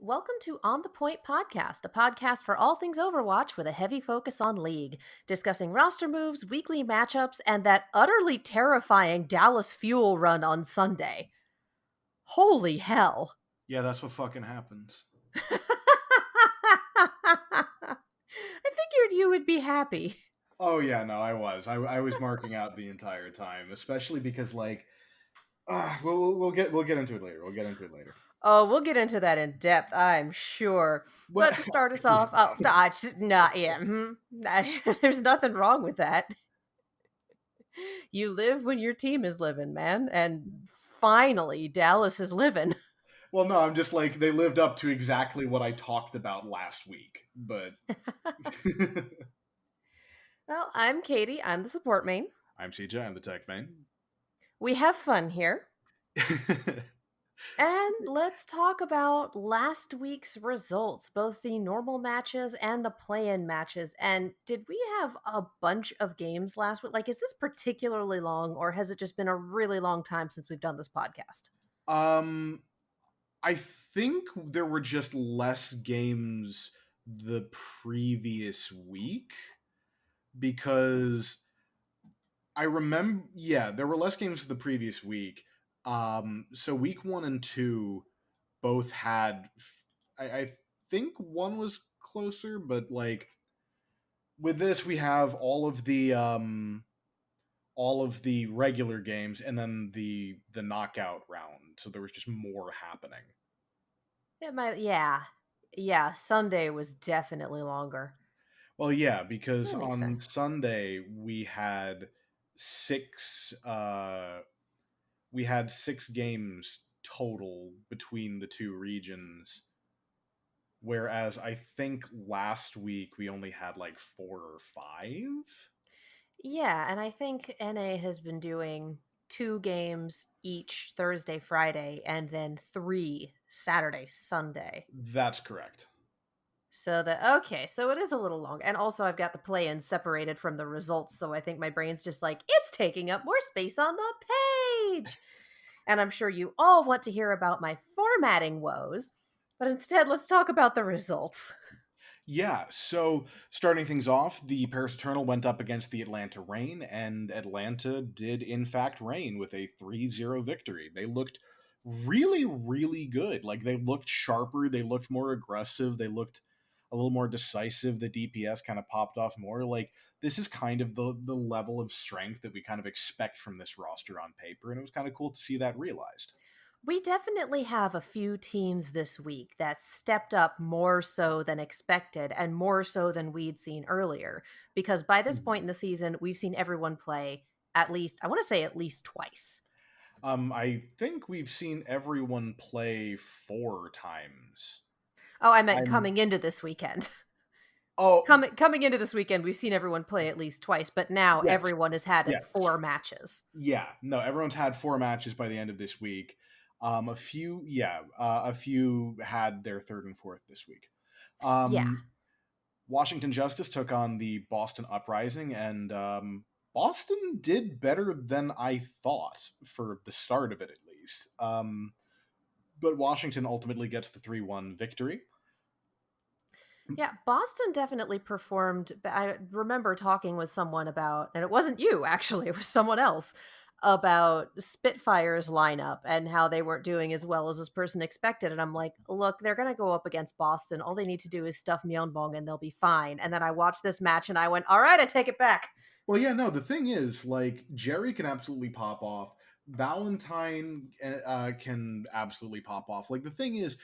Welcome to On the Point Podcast, a podcast for all things Overwatch with a heavy focus on League, discussing roster moves, weekly matchups, and that utterly terrifying Dallas Fuel run on Sunday. Holy hell. Yeah, that's what fucking happens. I figured you would be happy. Oh yeah, no, I was. I was marking out the entire time, especially because we'll get into it later. We'll get into it later. Oh, we'll get into that in depth, I'm sure. Well, But to start us off, there's nothing wrong with that. You live when your team is living, man. And finally, Dallas is living. well, no, I'm just like they lived up to exactly what I talked about last week, but Well, I'm Katie. I'm the support main. I'm CJ. I'm the tech main. We have fun here. And let's talk about last week's results, both the normal matches and the play-in matches. And did we have a bunch of games last week? Like, is this particularly long, or has it just been a really long time since we've done this podcast? I think there were just less games the previous week because I remember, yeah, there were less games the previous week. So week 1 and 2 both had. I think one was closer, but like with this, we have all of the regular games and then the knockout round. So there was just more happening. It might, yeah. Yeah, Sunday was definitely longer. Well, yeah, because That makes on sense. Sunday we had six. We had 6 games total between the two regions, whereas I think last week we only had like 4 or 5. Yeah, and I think NA has been doing 2 games each Thursday, Friday, and then 3 Saturday, Sunday. That's correct. So so it is a little long. And also I've got the play-in separated from the results, so I think my brain's just like, it's taking up more space on the page. And I'm sure you all want to hear about my formatting woes, but instead let's talk about the results. Yeah, so starting things off, the Paris Eternal went up against the Atlanta Reign, and Atlanta did in fact reign with a 3-0 victory. They looked really, really good. Like, they looked sharper, they looked more aggressive, they looked a little more decisive. The DPS kind of popped off more. Like, this is kind of the level of strength that we kind of expect from this roster on paper, and it was kind of cool to see that realized. We definitely have a few teams this week that stepped up more so than expected and more so than we'd seen earlier. Because by this point in the season, we've seen everyone play at least, I want to say at least twice. I think we've seen everyone play 4 times. Oh, I meant I'm coming into this weekend. Oh, Coming into this weekend, we've seen everyone play at least twice, but now yes. everyone has had Yes. 4 matches. Yeah. No, everyone's had 4 matches by the end of this week. A few had their third and fourth this week. Yeah. Washington Justice took on the Boston Uprising, and Boston did better than I thought for the start of it, at least. But Washington ultimately gets the 3-1 victory. Yeah, Boston definitely performed. I remember talking with someone about, and it wasn't you actually, it was someone else, about Spitfire's lineup and how they weren't doing as well as this person expected. And I'm like, look, they're going to go up against Boston. All they need to do is stuff Myeonbong and they'll be fine. And then I watched this match and I went, all right, I take it back. Well, yeah, no, the thing is, like, Jerry can absolutely pop off. Valentine can absolutely pop off. Like, the thing is,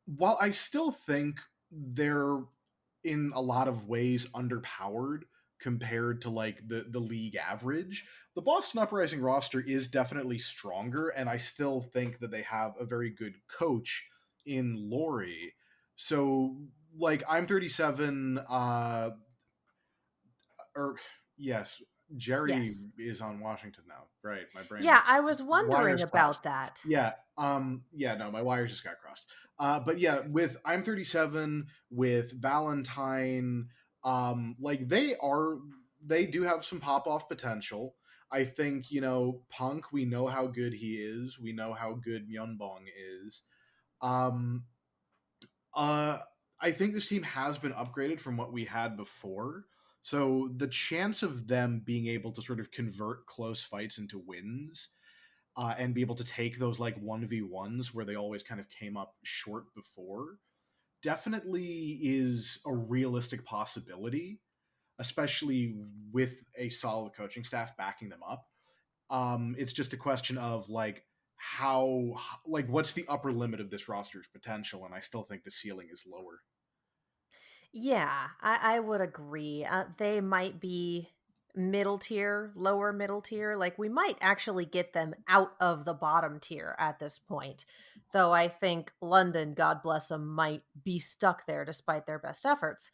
while I still think they're in a lot of ways underpowered compared to like the league average, the Boston Uprising roster is definitely stronger, and I still think that they have a very good coach in Lori. So, like, I'm 37 or yes, Jerry Yes. is on Washington now. Right, my brain Yeah, was I was wondering wires crossed. about that. Yeah, no, my wires just got crossed. But yeah, with I'm 37, with Valentine, like they do have some pop off potential. I think, Punk, we know how good he is. We know how good Myunbong is. Um, Uh, I think this team has been upgraded from what we had before. So the chance of them being able to sort of convert close fights into wins and be able to take those like 1v1s where they always kind of came up short before definitely is a realistic possibility, especially with a solid coaching staff backing them up. It's just a question of like how like what's the upper limit of this roster's potential, and I still think the ceiling is lower. Yeah, I would agree. They might be middle tier, lower middle tier. Like, we might actually get them out of the bottom tier at this point. Though I think London, God bless them, might be stuck there despite their best efforts.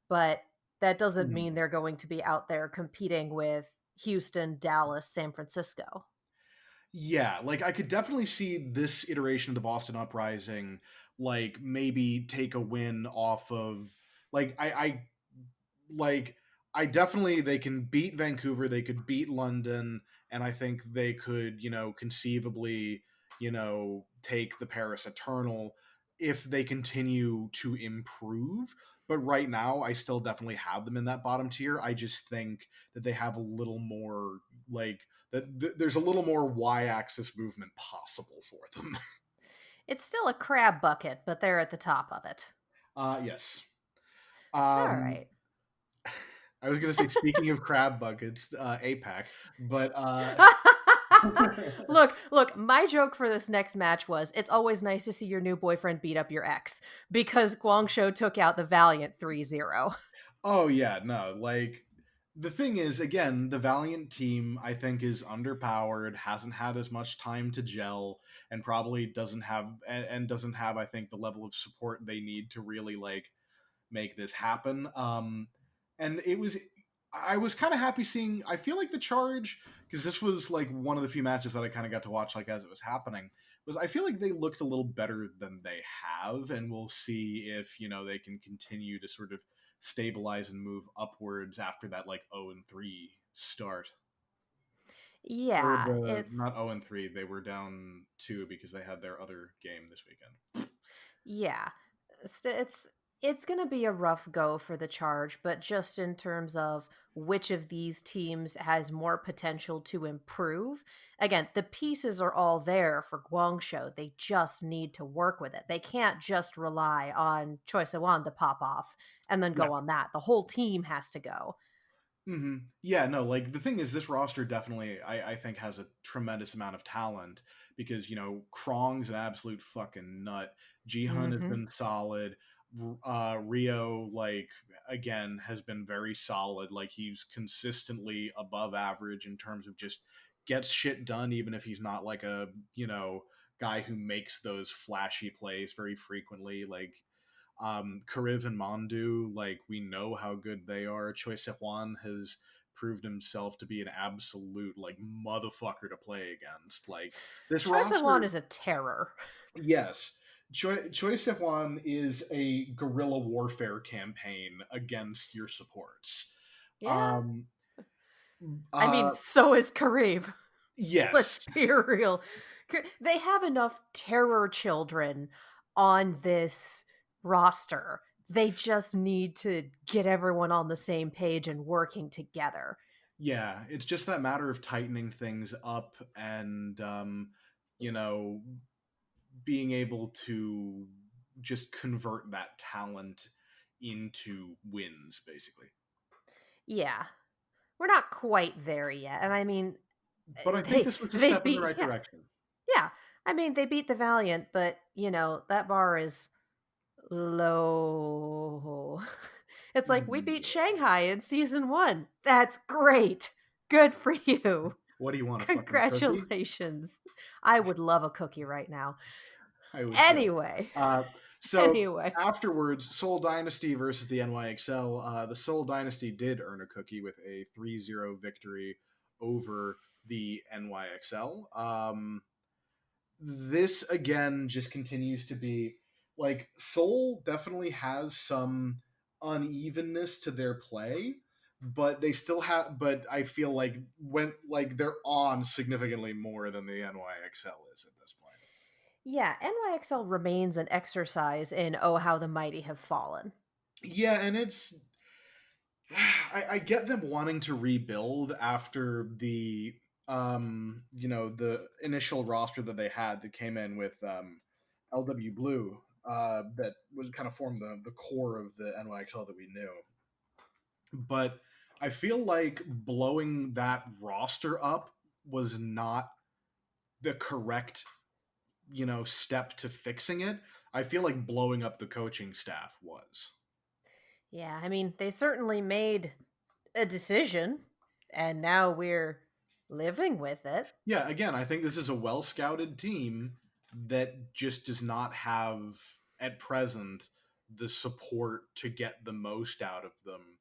But that doesn't Mhm. mean they're going to be out there competing with Houston, Dallas, San Francisco. Yeah, like I could definitely see this iteration of the Boston Uprising, like maybe take a win off of like like I definitely they can beat Vancouver, they could beat London, and I think they could, conceivably, take the Paris Eternal if they continue to improve. But right now, I still definitely have them in that bottom tier. I just think that they have a little more like there's a little more y-axis movement possible for them. It's still a crab bucket, but they're at the top of it. Yes. All Um, right. I was gonna say, speaking of crab buckets, APAC, but Look, my joke for this next match was it's always nice to see your new boyfriend beat up your ex because Guangzhou took out the Valiant 3-0. oh yeah, no, like the thing is, again, the Valiant team I think is underpowered, hasn't had as much time to gel, and probably doesn't have and doesn't have, I think, the level of support they need to really like make this happen. And I was kind of happy seeing. I feel like the charge because this was like one of the few matches that I kind of got to watch like as it was happening. Was I feel like they looked a little better than they have, and we'll see if they can continue to sort of stabilize and move upwards after that like 0-3 start. Or Yeah, the it's not 0-3, they were down 2 because they had their other game this weekend. yeah. It's going to be a rough go for the Charge, but just in terms of which of these teams has more potential to improve. Again, the pieces are all there for Guangzhou. They just need to work with it. They can't just rely on Choi Siwan to pop off and then Yeah. go on that. The whole team has to go. Yeah, no, like the thing is, this roster definitely, I think, has a tremendous amount of talent because, Krong's an absolute fucking nut. Jihan has Mhm. been solid. Rio, like, again, has been very solid. Like, he's consistently above average in terms of just gets shit done, even if he's not like a, guy who makes those flashy plays very frequently. Like, Kariv and Mandu, like we know how good they are. Choi Sehwan has proved himself to be an absolute like motherfucker to play against. Like this Choi Siwan roster, is a terror. yes. Choi Sehwan is a guerrilla warfare campaign against your supports. Yeah. Um, I mean, uh, so is Kareev. Let's yes, be real. They have enough terror children on this roster. They just need to get everyone on the same page and working together. yeah. It's just that matter of tightening things up and you know being able to just convert that talent into wins, basically. Yeah. We're not quite there yet. And I mean, But I think they this was a they step in the beat right yeah. direction. Yeah. I mean, they beat the Valiant, but that bar is low. It's like we beat Yeah. Shanghai in season 1. That's great. Good for you. What do you want, a fucking cookie? Congratulations. I would love a cookie right now. I would too. Anyway, Uh, so anyway. afterwards, Seoul Dynasty versus the NYXL. The Seoul Dynasty did earn a cookie with a 3-0 victory over the NYXL. This again just continues to be like Seoul definitely has some unevenness to their play, but they still have. But I feel like they're on significantly more than the NYXL is at this point. Yeah, NYXL remains an exercise in oh how the mighty have fallen. Yeah, and it's I get them wanting to rebuild after the initial roster that they had that came in with LW Blue that was kind of formed the core of the NYXL that we knew. But I feel like blowing that roster up was not the correct, step to fixing it. I feel like blowing up the coaching staff was. Yeah, I mean, they certainly made a decision, and now we're living with it. Yeah, again, I think this is a well scouted team that just does not have at present the support to get the most out of them.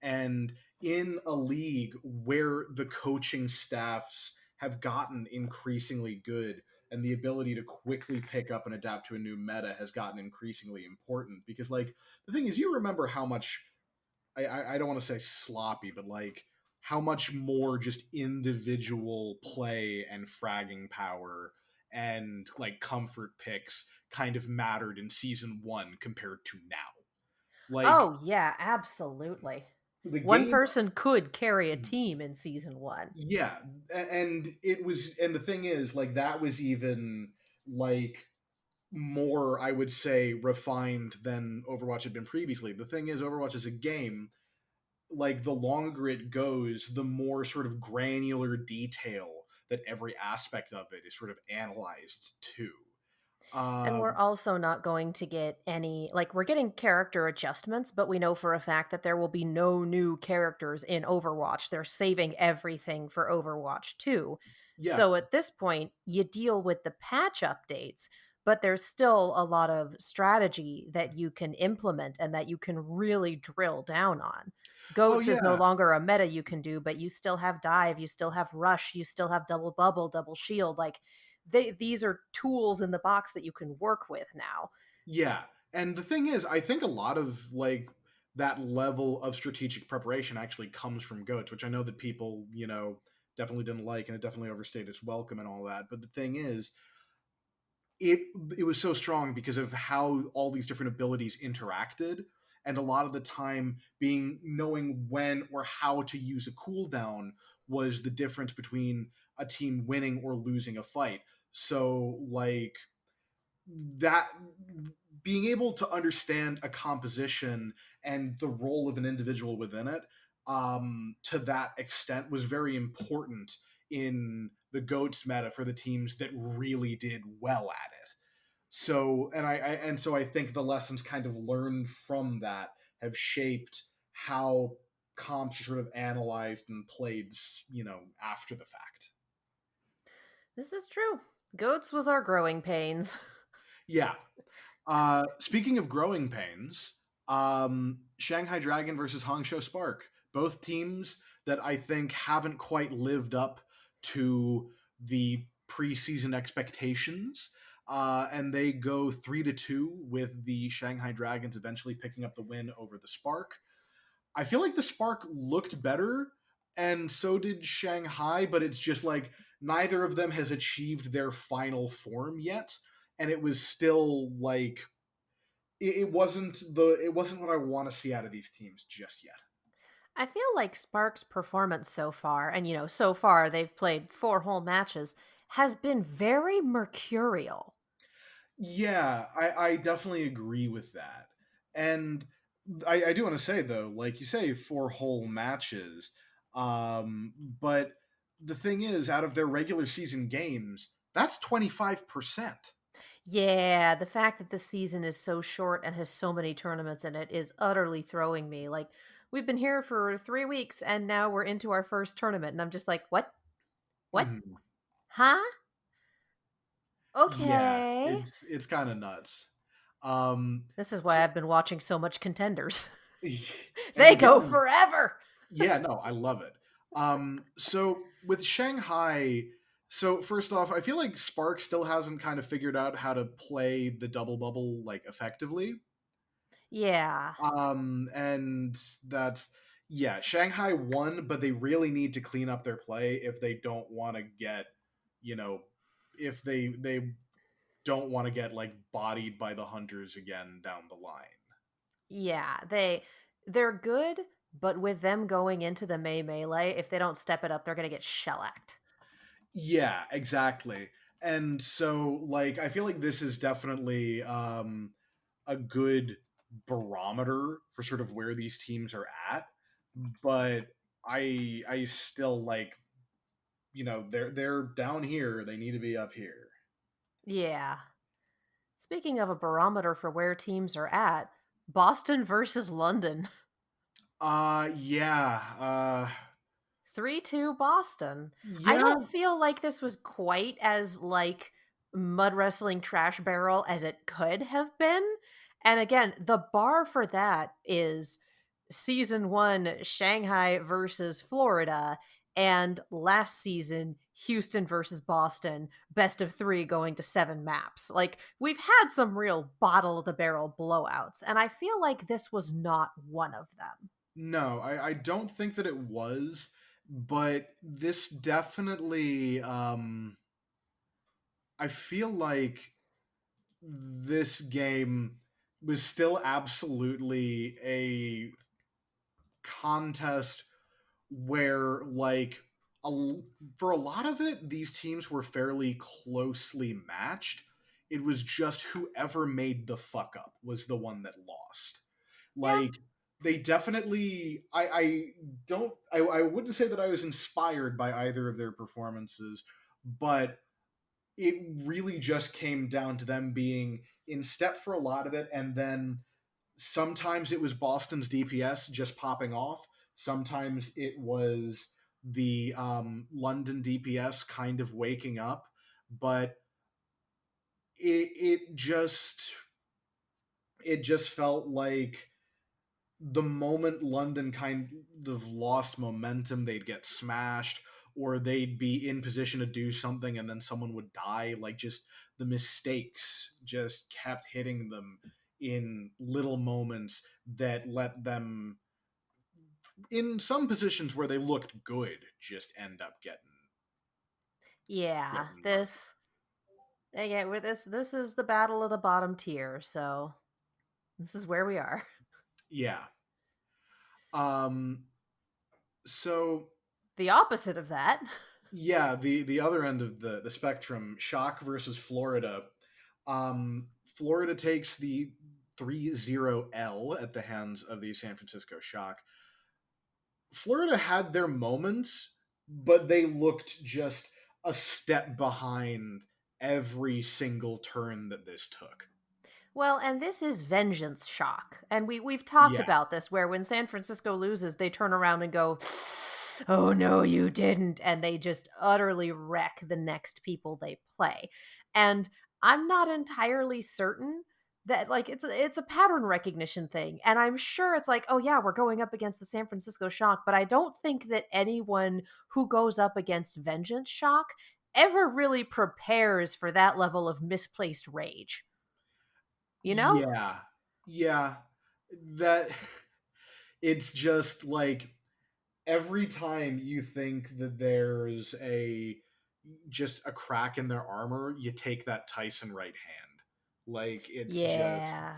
And in a league where the coaching staffs have gotten increasingly good and the ability to quickly pick up and adapt to a new meta has gotten increasingly important because like the thing is you remember how much I don't want to say sloppy, but like how much more just individual play and fragging power and like comfort picks kind of mattered in season one compared to now. Like Oh, yeah, absolutely. the One game, person could carry a team in season 1. yeah, and it was, and the thing is, like that was even like more, I would say, refined than Overwatch had been previously. The thing is, Overwatch is a game like the longer it goes, the more sort of granular detail that every aspect of it is sort of analyzed to. And we're Um, also not going to get any, like, we're getting character adjustments, but we know for a fact that there will be no new characters in Overwatch. They're saving everything for Overwatch 2. yeah, So at this point, you deal with the patch updates, but there's still a lot of strategy that you can implement and that you can really drill down on. oh Goats is no yeah, longer a meta you can do, but you still have dive, you still have rush, you still have double bubble, double shield. Like, these are tools in the box that you can work with now. yeah. And the thing is, I think a lot of like that level of strategic preparation actually comes from goats, which I know that people, definitely didn't like, and it definitely overstayed its welcome and all that. But the thing is, it it was so strong because of how all these different abilities interacted, and a lot of the time being knowing when or how to use a cooldown was the difference between a team winning or losing a fight. So like that, being able to understand a composition and the role of an individual within it, to that extent was very important in the goats meta for the teams that really did well at it. So and so I think the lessons kind of learned from that have shaped how comps are sort of analyzed and played, after the fact. This is true. Goats was our growing pains. Yeah. Speaking of growing pains, Shanghai Dragon versus Hangzhou Spark, both teams that I think haven't quite lived up to the preseason expectations. And they go 3-2 with the Shanghai Dragons eventually picking up the win over the Spark. I feel like the Spark looked better, and so did Shanghai, but it's just like neither of them has achieved their final form yet, and it was still like it wasn't what I want to see out of these teams just yet. I feel like Spark's performance so far, and so far they've played 4 whole matches, has been very mercurial. Yeah, I definitely agree with that. And I do want to say though, like you say, 4 whole matches. But the thing is, out of their regular season games, that's 25%. Yeah, the fact that the season is so short and has so many tournaments in it is utterly throwing me. Like, we've been here for 3 weeks and now we're into our first tournament, and I'm just like, what? What? Mhm. Huh? Yeah, Okay. it's kind of nuts. Um, This is why so, I've been watching so much Contenders. and They go again, forever. yeah, no, I love it. So with Shanghai, so first off, I feel like Spark still hasn't kind of figured out how to play the double bubble like effectively. Yeah. And that's yeah, Shanghai won, but they really need to clean up their play if they don't want to get, you know, if they don't want to get like bodied by the hunters again down the line. Yeah, they're good, but with them going into the melee, if they don't step it up, they're gonna get shellacked. Yeah, exactly. And so like I feel like this is definitely a good barometer for sort of where these teams are at, but I still like, they're down here, they need to be up here. Yeah. Speaking of a barometer for where teams are at, Boston versus London. Yeah, 3-2 Boston. I yeah. don't feel like this was quite as, like, mud wrestling trash barrel as it could have been, and again, the bar for that is season 1 Shanghai versus Florida, and last season Houston versus Boston, best of 3 going to 7 maps. Like, we've had some real bottle of the barrel blowouts, and I feel like this was not one of them. No, I don't think that it was, but this definitely I feel like this game was still absolutely a contest where like a, for a lot of it these teams were fairly closely matched. It was just whoever made the fuck up was the one that lost. Yeah. Like they definitely I don't I wouldn't say that I was inspired by either of their performances, but it really just came down to them being in step for a lot of it, and then sometimes it was Boston's DPS just popping off. Sometimes it was the London DPS kind of waking up, but it just felt like the moment London kind of lost momentum, they'd get smashed or they'd be in position to do something and then someone would die. Like just the mistakes just kept hitting them in little moments that let them, in some positions where they looked good, just end up Yeah, getting murdered. this again with this is the battle of the bottom tier, so this is where we are. Yeah. Um. So The opposite of that. yeah, the other end of the spectrum, Shock versus Florida. Florida takes the 3-0 L at the hands of the San Francisco Shock. Florida had their moments, but they looked just a step behind every single turn that this took. Well, and this is vengeance shock. And we've talked Yeah. about this where when San Francisco loses, they turn around and go, "Oh no, you didn't." And they just utterly wreck the next people they play. And I'm not entirely certain that like it's a pattern recognition thing. And I'm sure it's like, "Oh yeah, we're going up against the San Francisco Shock," but I don't think that anyone who goes up against vengeance shock ever really prepares for that level of misplaced rage. You know? Yeah. Yeah. That it's just like every time you think that there's a just a crack in their armor, you take that Tyson right hand. Like it's just Yeah.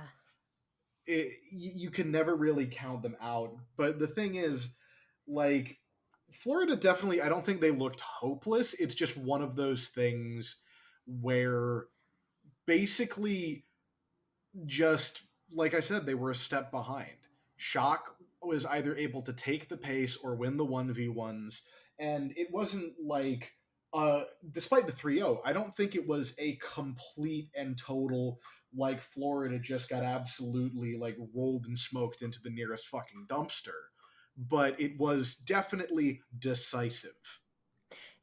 you can never really count them out. But the thing is, like Florida definitely, I don't think they looked hopeless. It's just one of those things where basically just like I said, they were a step behind. Shock was either able to take the pace or win the 1v1s, and it wasn't like despite the 3-0, I don't think it was a complete and total like Florida just got absolutely like rolled and smoked into the nearest fucking dumpster, but it was definitely decisive.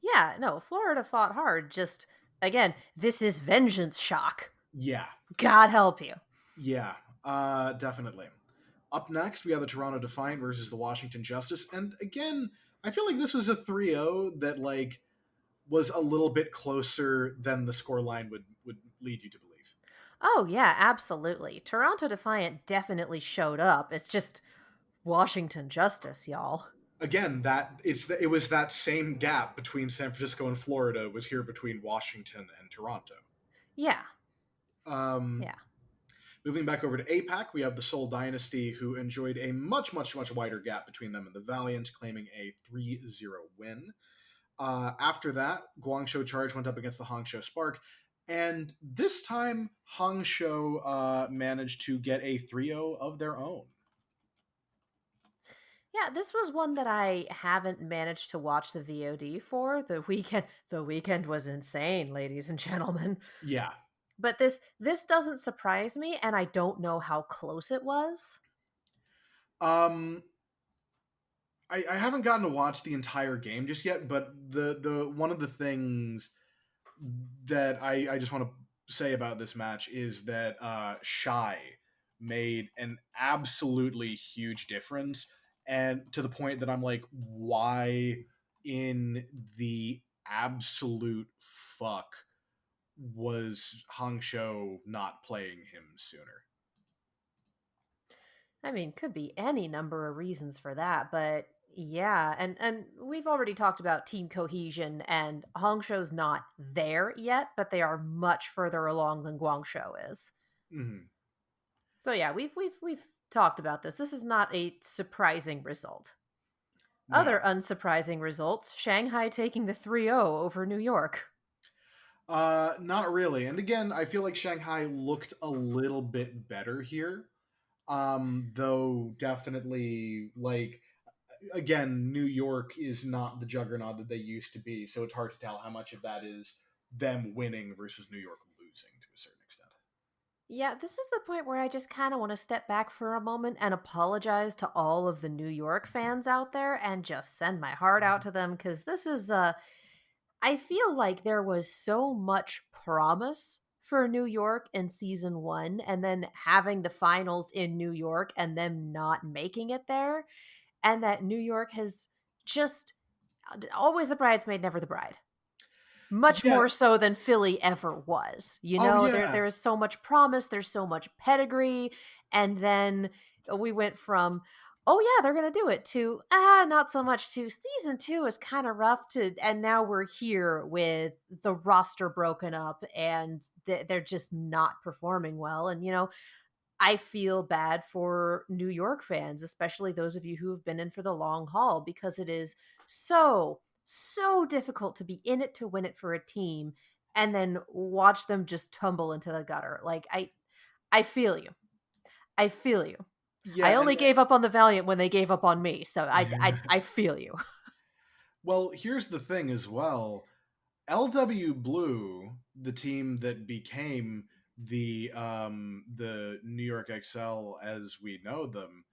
Yeah, no, Florida fought hard. Just again, this is vengeance shock. Yeah. God help you. Yeah, definitely. Up next, we have the Toronto Defiant versus the Washington Justice, and again, I feel like this was a 3-0 that like was a little bit closer than the scoreline would lead you to believe. Oh yeah, absolutely. Toronto Defiant definitely showed up. It's just Washington Justice, y'all. Again, it was that same gap between San Francisco and Florida was here between Washington and Toronto. Yeah. Um, Yeah. Moving back over to APAC, we have the Seoul Dynasty, who enjoyed a much, much, much wider gap between them and the Valiant, claiming a 3-0 win. After that, Guangzhou Charge went up against the Hangzhou Spark, and this time Hangzhou managed to get a 3-0 of their own. Yeah, this was one that I haven't managed to watch the VOD for. The weekend was insane, ladies and gentlemen. Yeah. But this doesn't surprise me, and I don't know how close it was. Um, I haven't gotten to watch the entire game just yet, but the one of the things that I just want to say about this match is that Shy made an absolutely huge difference, and to the point that I'm like, why in the absolute fuck was Hang Shou not playing him sooner? I mean, could be any number of reasons for that, but yeah, and we've already talked about team cohesion, and Hongshou's not there yet, but they are much further along than Guangzhou is. Hmm. So yeah, we've talked about this. This is not a surprising result. Other No. unsurprising results: Shanghai taking the 3-0 over New York. Not really. And again, I feel like Shanghai looked a little bit better here. Though definitely like again, New York is not the juggernaut that they used to be, so it's hard to tell how much of that is them winning versus New York losing to a certain extent. Yeah, this is the point where I just kind of want to step back for a moment and apologize to all of the New York fans out there and just send my heart out to them, because this is I feel like there was so much promise for New York in season 1, and then having the finals in New York and them not making it there, and that New York has just always the bridesmaid, never the bride. Much Yeah. more so than Philly ever was. You Oh know, yeah. there is so much promise, there's so much pedigree, and then we went from, "Oh yeah, they're going to do it," to, "Ah, not so much," to season 2 is kind of rough, to, and now we're here with the roster broken up and they're just not performing well. And I feel bad for New York fans, especially those of you who have been in for the long haul, because it is so, so difficult to be in it to win it for a team and then watch them just tumble into the gutter. Like I feel you. I feel you. I Yeah, only gave up on the Valiant when they gave up on me, so I feel you. well, here's the thing as well. LW Blue, the team that became the New York XL as we know them,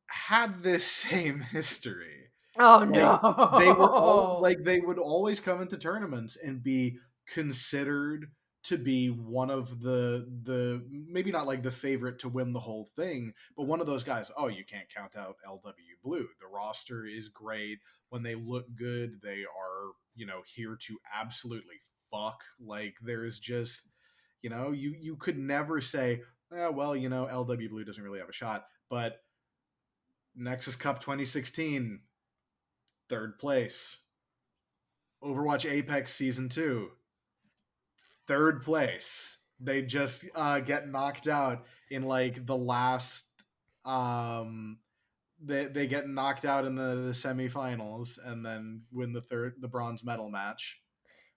had this same history. Oh Like no. they would always come into tournaments and be considered to be one of the maybe not like the favorite to win the whole thing, but one of those guys. Oh, you can't count out LW Blue. The roster is great. When they look good, they are, here to absolutely fuck. Like there's just, you could never say, well, LW Blue doesn't really have a shot. But Nexus Cup 2016, third place. Overwatch Apex Season 2, third place. They just get knocked out in like the last. Um, they get knocked out in the semifinals and then win the bronze medal match.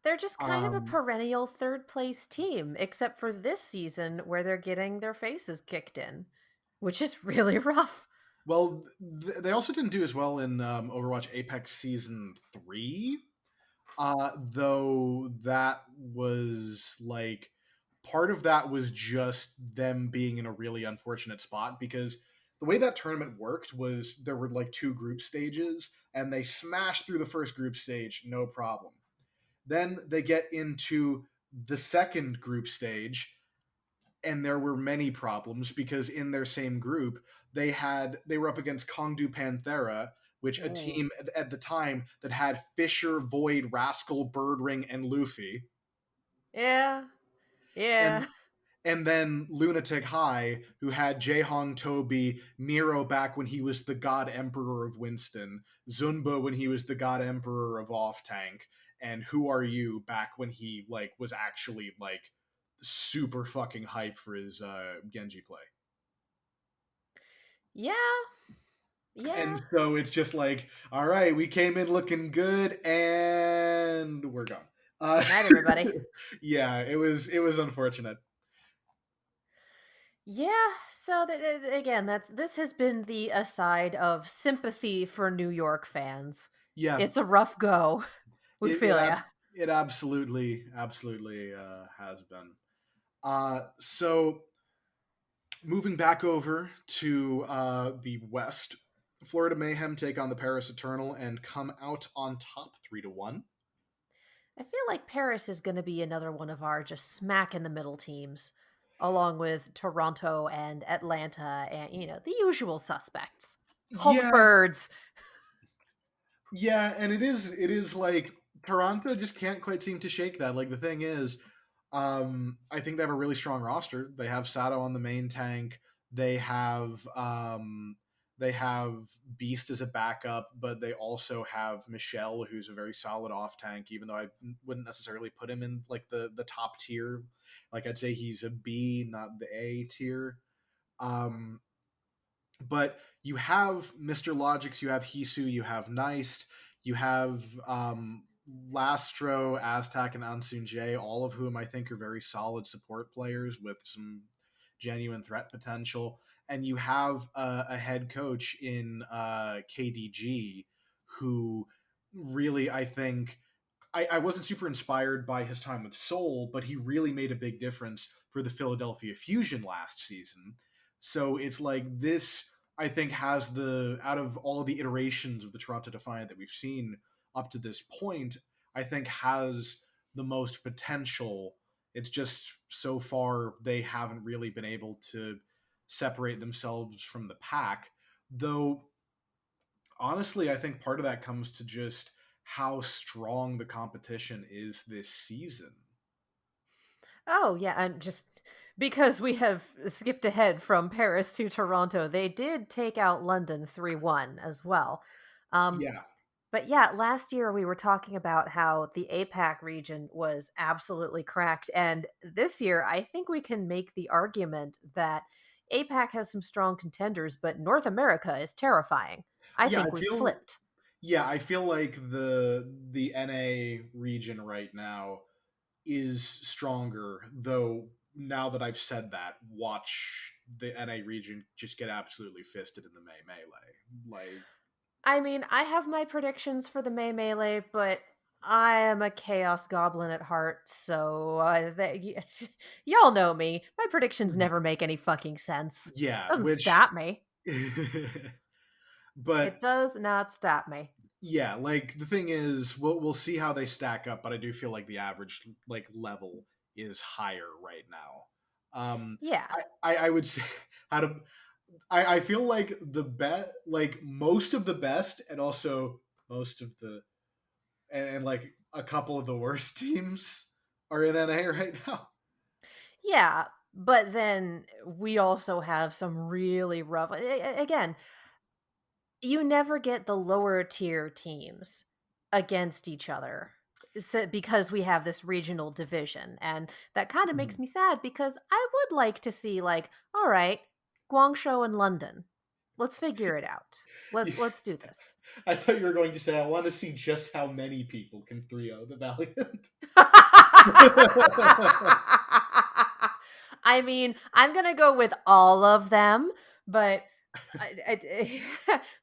They're just kind of a Um, perennial third place team, except for this season where they're getting their faces kicked in, which is really rough. well, they also didn't do as well in Overwatch Apex Season 3. Though that was like part of that was just them being in a really unfortunate spot because the way that tournament worked was there were like two group stages and they smashed through the first group stage, no problem. Then they get into the second group stage and there were many problems because in their same group they were up against Kongdu Panthera, which a Ooh. team at the time that had Fisher, Void, Rascal, Birdring, and Luffy, Yeah. Yeah. and then Lunatic High, who had Jaehong Toby, Miro back when he was the God Emperor of Winston, Zunba when he was the God Emperor of Off Tank, and Who Are You back when he like was actually like super fucking hype for his Genji play. Yeah, yeah. And so it's just like, all right, we came in looking good, and we're gone. Uh, Night, everybody. yeah, it was unfortunate. Yeah, so again, that's this has been the aside of sympathy for New York fans. Yeah, It's a rough go. We it it, feel ya. it absolutely has been. So moving back over to the West, Florida Mayhem take on the Paris Eternal and come out on top 3-1. I feel like Paris is going to be another one of our just smack in the middle teams, along with Toronto and Atlanta and, the usual suspects. Home Yeah, birds. yeah, and it is like Toronto just can't quite seem to shake that. Like the thing is, I think they have a really strong roster. They have Sato on the main tank. They have Beast as a backup, but they also have Michelle, who's a very solid off tank. Even though I wouldn't necessarily put him in like the top tier. Like I'd say he's a B, not the A tier. Um, but you have Mr. Logix, you have Hisu, you have Neist, you have Lastro, Aztac, and Ansun J, all of whom I think are very solid support players with some genuine threat potential. And you have a head coach in KDG who really, I think, I wasn't super inspired by his time with Seoul, but he really made a big difference for the Philadelphia Fusion last season. So it's like this, I think, has the, out of all of the iterations of the Toronto Defiant that we've seen up to this point, I think has the most potential. It's just so far they haven't really been able to separate themselves from the pack. Though honestly, I think part of that comes to just how strong the competition is this season. Oh, yeah, and just because we have skipped ahead from Paris to Toronto, they did take out London 3-1 as well. Um, Yeah. But yeah, last year we were talking about how the APAC region was absolutely cracked. And this year, I think we can make the argument that APAC has some strong contenders, but North America is terrifying. I Yeah, think we've flipped. I feel like the NA region right now is stronger, though now that I've said that, watch the NA region just get absolutely fisted in the melee. Like I mean, I have my predictions for the May Melee, but I am a Chaos Goblin at heart, so y'all know me. My predictions never make any fucking sense. yeah, Doesn't which stop me. It but does not stop me. yeah, like the thing is, we'll see how they stack up, but I do feel like the average like level is higher right now. Yeah. I would say how to. I feel like the bet, like most of the best, and also most of the, and like a couple of the worst teams are in NA right now. Yeah, but then we also have some really rough. Again, you never get the lower tier teams against each other because we have this regional division, and that kind of makes Mhm. me sad because I would like to see like, all right, Guangzhou and London. Let's figure it out. Let's Yeah, let's do this. I thought you were going to say I want to see just how many people can 3-0 the Valiant. I mean, I'm gonna go with all of them, but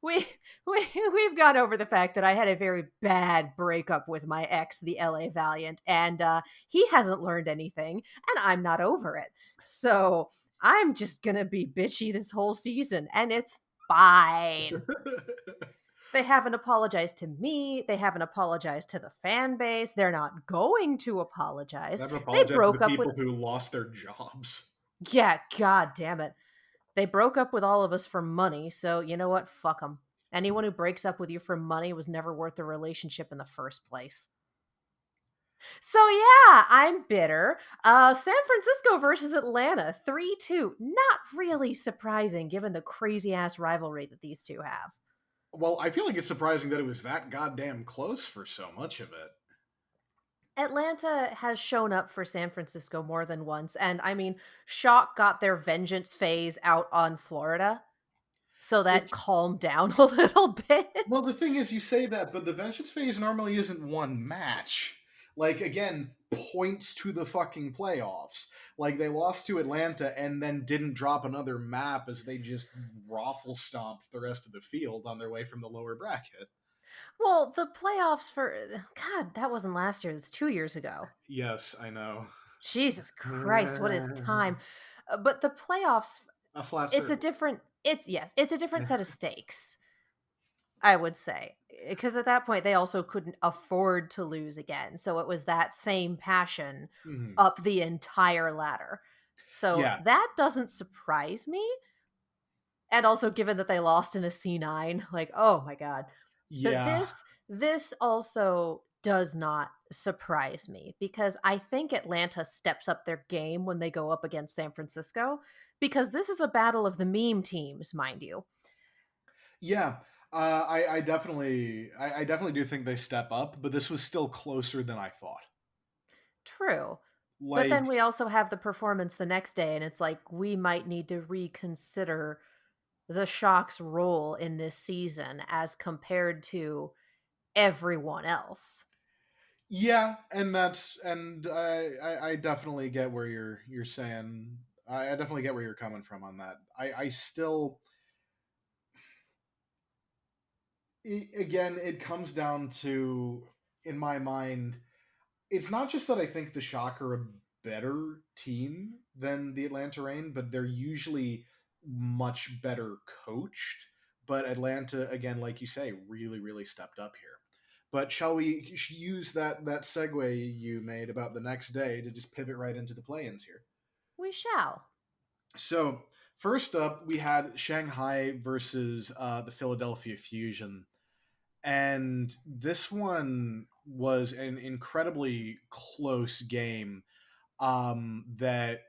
we we've gone over the fact that I had a very bad breakup with my ex, the LA Valiant, and he hasn't learned anything, and I'm not over it. So I'm just gonna be bitchy this whole season, and it's fine. They haven't apologized to me. They haven't apologized to the fan base. They're not going to I apologize. have to They apologize to the broke up with, people who lost their jobs. yeah, god damn it. They broke up with all of us for money, so you know what? Fuck them. Anyone who breaks up with you for money was never worth the relationship in the first place. So yeah, I'm bitter. San Francisco versus Atlanta, 3-2. Not really surprising given the crazy ass rivalry that these two have. Well, I feel like it's surprising that it was that goddamn close for so much of it. Atlanta has shown up for San Francisco more than once, and I mean, Shock got their vengeance phase out on Florida, so that It's calmed down a little Well, the bit. thing is, you say that, but the vengeance phase normally isn't one match. Like, again, points to the fucking playoffs. Like, they lost to Atlanta and then didn't drop another map as they just raffle stomped the rest of the field on their way from the lower bracket. Well, the playoffs for God, that wasn't last year, that's 2 years ago. Yes, I know. Jesus Christ, what is time? But the playoffs, A flat it's a circle. different it's yes, it's a different set of stakes, I would say. Because at that point, they also couldn't afford to lose again, so it was that same passion Mhm. up the entire ladder. So, Yeah, that doesn't surprise me, and also given that they lost in a C9, like, oh my god. But yeah, this also does not surprise me because I think Atlanta steps up their game when they go up against San Francisco because this is a battle of the meme teams, mind you. yeah. I definitely do think they step up, but this was still closer than I thought. True. But then Like, we also have the performance the next day, and it's like we might need to reconsider the Shock's role in this season as compared to everyone else. yeah, and I definitely get where you're saying. I definitely get where you're coming from on that. I still again, it comes down to, in my mind, it's not just that I think the Shock are a better team than the Atlanta Reign, but they're usually much better coached. But Atlanta, again, like you say, really stepped up here. But shall we use that segue you made about the next day to just pivot right into the play-ins here? We shall. So first up, we had Shanghai versus the Philadelphia Fusion, and this one was an incredibly close game that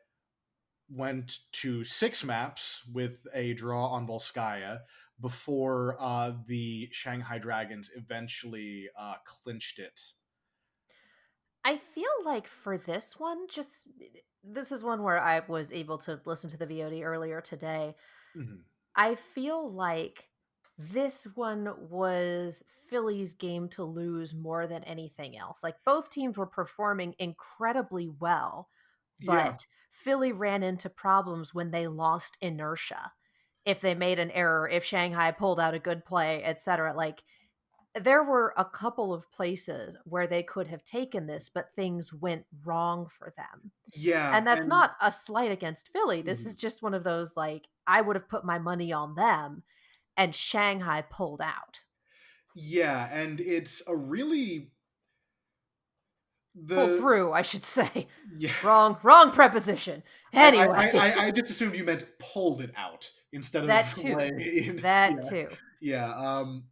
went to 6 maps with a draw on Volskaya before the Shanghai Dragons eventually clinched it. I feel like for this one, just this is one where I was able to listen to the VOD earlier today. Mhm. I feel like this one was Philly's game to lose more than anything else. Like both teams were performing incredibly well, Yeah, but Philly ran into problems when they lost inertia. If they made an error, if Shanghai pulled out a good play, etc. Like there were a couple of places where they could have taken this, but things went wrong for them. yeah, And that's and not a slight against Philly. This is mhm. just one of those like I would have put my money on them and Shanghai pulled out. Yeah, and it's a really Pulled the through, I should say. yeah. Wrong preposition. Anyway, I just assumed you meant pulled it out instead that of too. like That yeah, too. yeah. Um,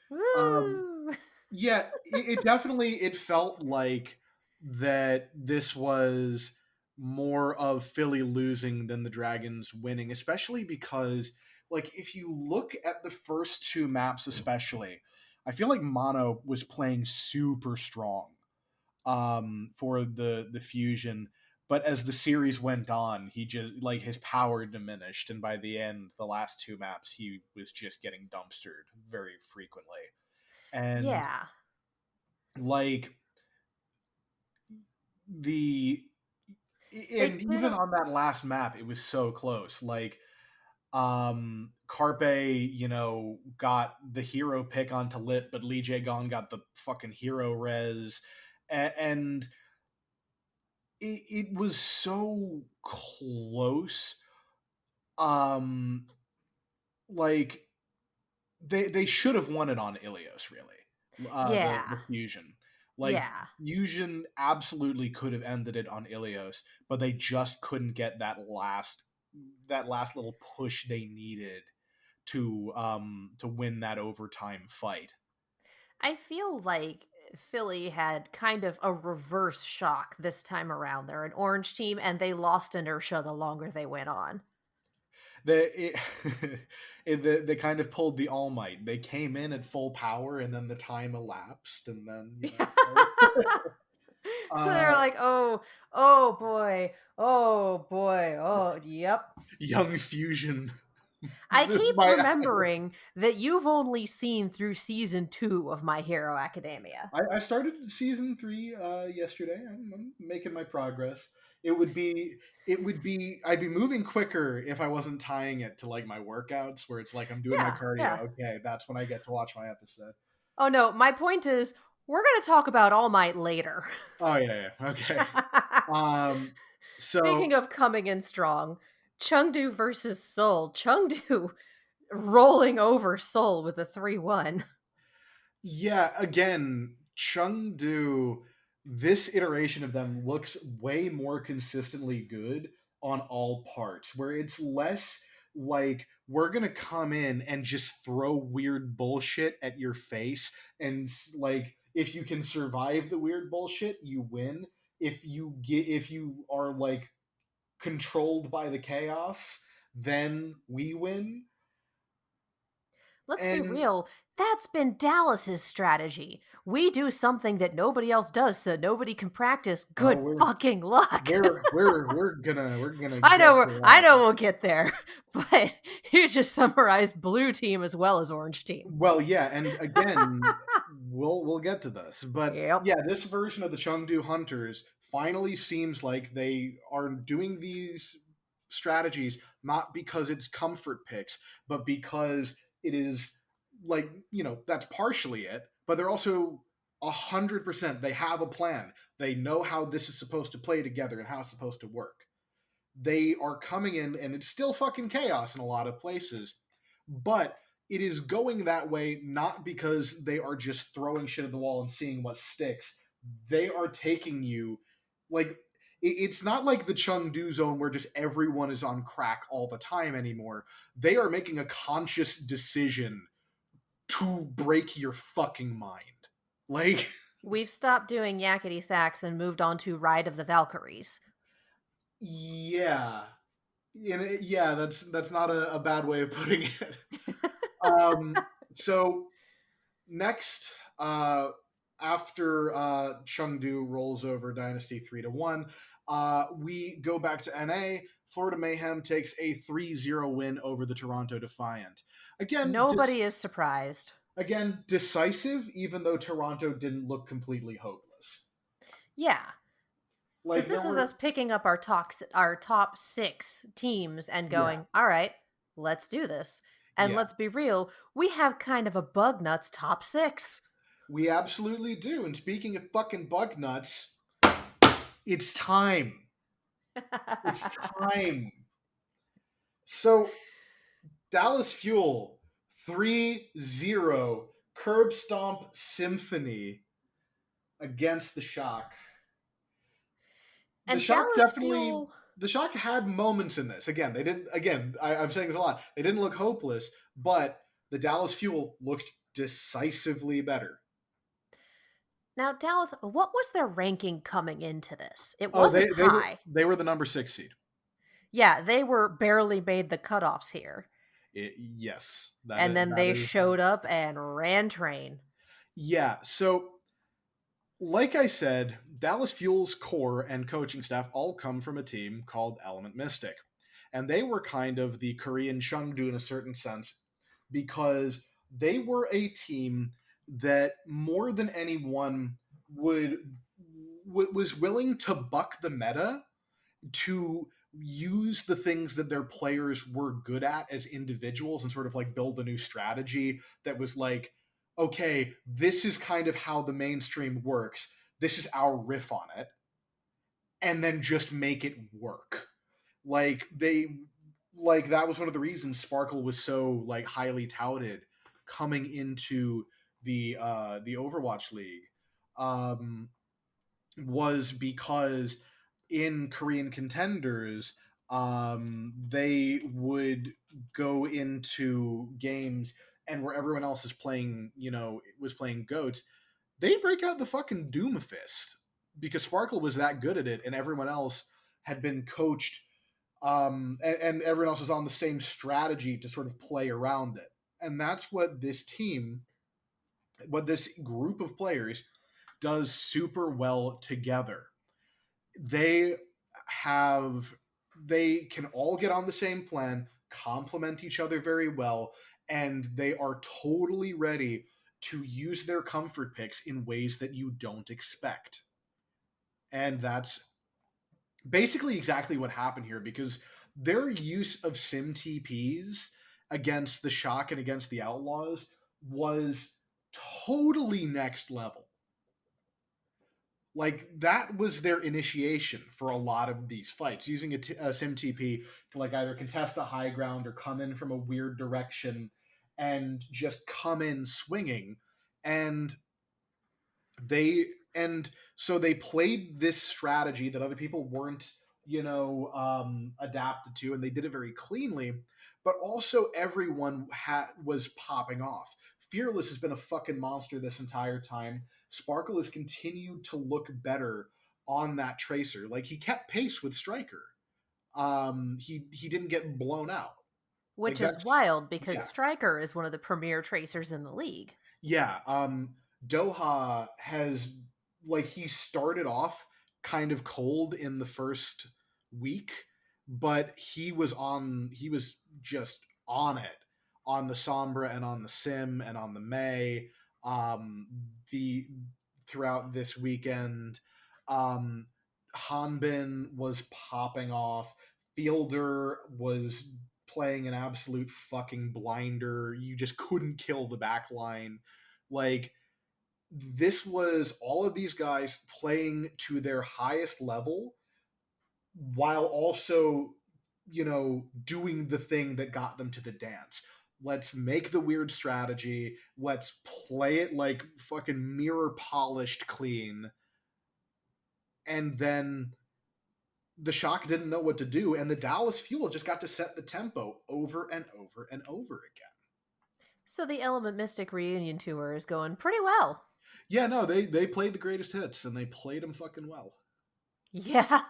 Woo! yeah, it definitely it felt like that this was more of Philly losing than the Dragons winning, especially because like if you look at the first 2 maps especially, I feel like Mono was playing super strong for the fusion, but as the series went on he just like his power diminished, and by the end the last 2 maps he was just getting dumpstered very frequently. And Yeah. like the They and did even a on that last map it was so close. Like Carpe, got the hero pick onto Lit, but Lee Jae-gon got the fucking hero res. And it was so close. Um like they should have won it on Ilios, really. The Yeah. fusion. Like Yeah. Fusion absolutely could have ended it on Ilios, but they just couldn't get that last little push they needed to win that overtime fight. I feel like Philly had kind of a reverse shock this time around. They're an orange team and they lost inertia the longer they went on. They they kind of pulled the All Might. They came in at full power, and then the time elapsed, and then. They're uh, like, "Oh, oh boy. Oh boy. Oh, yep." Young Fusion. I keep My remembering that you've only seen through season 2 of My Hero Academia. I started season 3 yesterday. I'm making my progress. It would be I'd be moving quicker if I wasn't tying it to like my workouts where it's like I'm doing my Yeah, cardio. yeah. Okay, that's when I get to watch my episode. Oh no, my point is we're going to talk about All Might later. Oh yeah, yeah. Okay. Um Speaking so of coming in strong, Chengdu versus Seoul. Chengdu rolling over Seoul with a 3-1. yeah, again, Chengdu, this iteration of them looks way more consistently good on all parts, where it's less like we're gonna come in and just throw weird bullshit at your face, and like if you can survive the weird bullshit, you win. If you are like controlled by the chaos, then we win. Let's be And real, that's been Dallas's strategy. We do something that nobody else does so nobody can practice. oh, Good fucking luck. we're gonna get to I that. know we'll get there, but you just summarized blue team as well as orange team. Well, yeah, and again, we'll get to this, but Yep. yeah, this version of the Chengdu Hunters finally seems like they are doing these strategies not because it's comfort picks, but because it is like that's partially it, but they're also 100%. They have a plan. They know how this is supposed to play together and how it's supposed to work. They are coming in, and it's still fucking chaos in a lot of places, but it is going that way not because they are just throwing shit at the wall and seeing what sticks. They are taking you like it's not like the Chengdu zone where just everyone is on crack all the time anymore. They are making a conscious decision to break your fucking mind. Like, We've stopped doing yakety sacks and moved on to Ride of the Valkyries. yeah. Yeah, that's not a bad way of putting it. So next, after Chengdu rolls over Dynasty 3-1, we go back to NA. Florida Mayhem takes a 3-0 win over the Toronto Defiant. Again, Nobody is surprised. decisive, even though Toronto didn't look completely hopeless. Yeah, because Like there this is were, us picking up our top 6 teams and yeah, going, all right, let's do this. And yeah, let's be real, we have kind of a bug nuts top 6. we absolutely do. And speaking of fucking bug nuts, it's time. It's time. So Dallas Fuel 3-0 curb stomp symphony against the Shock. The And Shock Dallas definitely Fuel, the Shock had moments in this. Again, they didn't I'm saying this a lot. They didn't look hopeless, but the Dallas Fuel looked decisively better. now Dallas, what was their ranking coming into this? It Oh, wasn't high. they were the number 6 seed. Yeah, they were barely made the cutoffs here. Yes, And then that they is showed up and ran train. yeah. So like I said, Dallas Fuel's core and coaching staff all come from a team called Element Mystic. And they were kind of the Korean Chengdu in a certain sense because they were a team that more than anyone was willing to buck the meta to use the things that their players were good at as individuals and sort of like build a new strategy that was like, okay, this is kind of how the mainstream works. This is our riff on it. And then just make it work. Like that was one of the reasons Sparkle was so like highly touted coming into the Overwatch League. Um was because in Korean contenders, they would go into games and where everyone else is playing, was playing goats, they break out the fucking Doomfist because Sparkle was that good at it, and everyone else had been coached, and everyone else was on the same strategy to sort of play around it, and that's what this group of players does super well together. They have they can all get on the same plan, complement each other very well, and they are totally ready to use their comfort picks in ways that you don't expect. And that's basically exactly what happened here, because their use of sim TPs against the Shock and against the Outlaws was totally next level. Like, that was their initiation for a lot of these fights, using a sim TP to like either contest a high ground or come in from a weird direction and just come in swinging. And they and so they played this strategy that other people weren't, adapted to, and they did it very cleanly. But also everyone was popping off. Fearless has been a fucking monster this entire time. Sparkle has continued to look better on that tracer. Like, he kept pace with Striker. He didn't get blown out. Like, Which is that's wild because yeah. Stryker is one of the premier tracers in the league. Yeah, Doha has, like, he started off kind of cold in the first week, but he was just on it on the Sombra and on the Sim and on the May, the throughout this weekend. Um, Hanbin was popping off. Fielder was playing an absolute fucking blinder. You just couldn't kill the back line. Like, this was all of these guys playing to their highest level while also, doing the thing that got them to the dance. Let's make the weird strategy. Let's play it like fucking mirror polished clean. And then the Shock didn't know what to do, and the Dallas Fuel just got to set the tempo over and over and over again. So the Element Mystic reunion tour is going pretty well. Yeah, no, they played the greatest hits, and they played them fucking well. Yeah.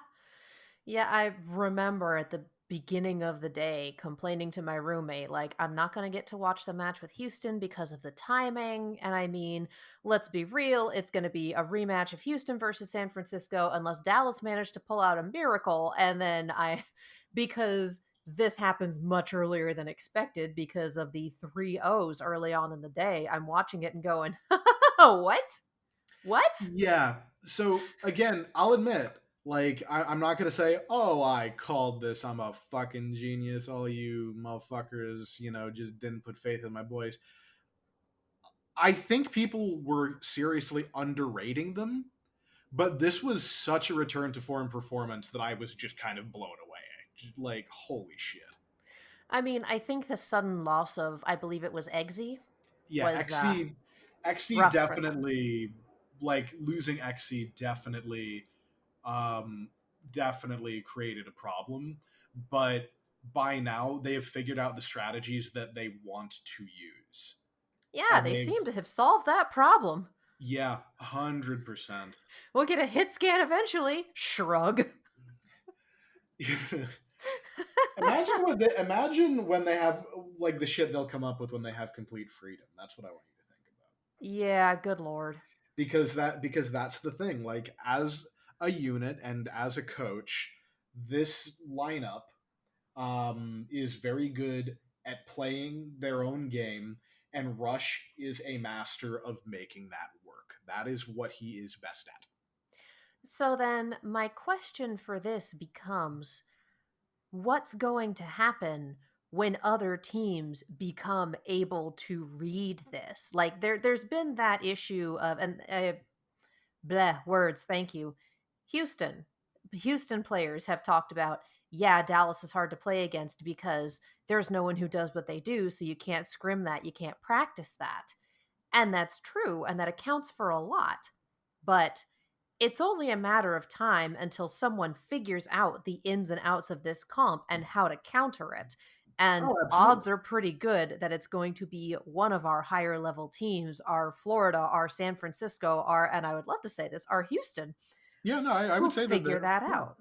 Yeah, I remember at the beginning of the day complaining to my roommate, like, I'm not going to get to watch the match with Houston because of the timing. And I mean, let's be real, it's going to be a rematch of Houston versus San Francisco unless Dallas managed to pull out a miracle. And then because this happens much earlier than expected because of the 3-0s early on in the day, I'm watching it and going, what? What? Yeah. So again, I'll admit, like, I'm not gonna say, "Oh, I called this. I'm a fucking genius. All you motherfuckers, just didn't put faith in my boys." I think people were seriously underrating them, but this was such a return to form performance that I was just kind of blown away. Just like, holy shit. I mean, I think the sudden loss of, I believe it was Eggsy, Yeah, was XC rough for them. definitely, like, losing XC um, definitely created a problem. But by now, they have figured out the strategies that they want to use, Yeah, and they they've seem to have solved that problem. yeah, 100%. We'll get a hit scan eventually. Shrug. Imagine when they have, like, the shit they'll come up with when they have complete freedom. That's what I want you to think about. Yeah, good lord. Because that's the thing. Like, as a unit and as a coach, this lineup is very good at playing their own game, and Rush is a master of making that work. That is what he is best at. So then, my question for this becomes, what's going to happen when other teams become able to read this? Like, there's been that issue of, and bleh, words, thank you. Houston. Houston players have talked about, yeah, Dallas is hard to play against because there's no one who does what they do, so you can't scrim that, you can't practice that. And that's true, and that accounts for a lot. But it's only a matter of time until someone figures out the ins and outs of this comp and how to counter it. And Oh, absolutely. odds are pretty good that it's going to be one of our higher level teams, our Florida, our San Francisco, our, and I would love to say this, our Houston, Yeah, no, I who would say that figure they're, that yeah. out.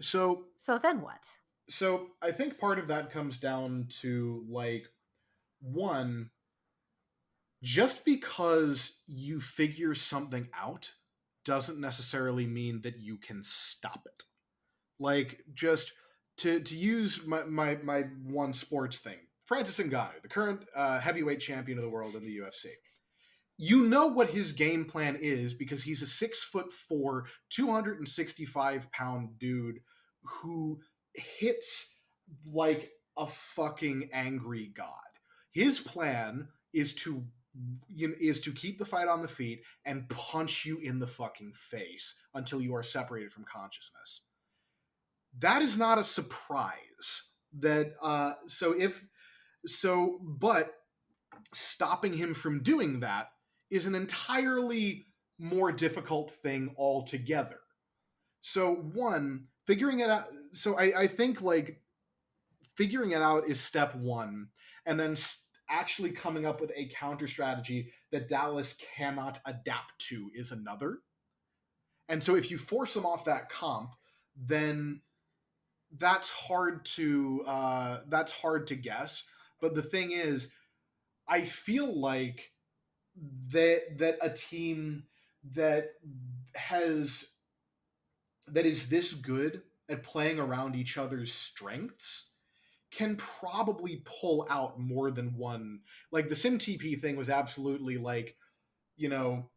So So then what? so I think part of that comes down to, like, one, just because you figure something out doesn't necessarily mean that you can stop it. Like, just to use my one sports thing, Francis Ngannou, the current heavyweight champion of the world in the UFC. You know what his game plan is because he's a 6'4", 265-pound dude who hits like a fucking angry god. His plan is to keep the fight on the feet and punch you in the fucking face until you are separated from consciousness. That is not a surprise. That so if so, but stopping him from doing that is an entirely more difficult thing altogether. So one, figuring it out. So I think like figuring it out is step one, and then actually coming up with a counter strategy that Dallas cannot adapt to is another. And so if you force him off that comp, then that's hard to guess. But the thing is, I feel like that a team that has that is this good at playing around each other's strengths can probably pull out more than one. Like the SimTP thing was absolutely like, you know,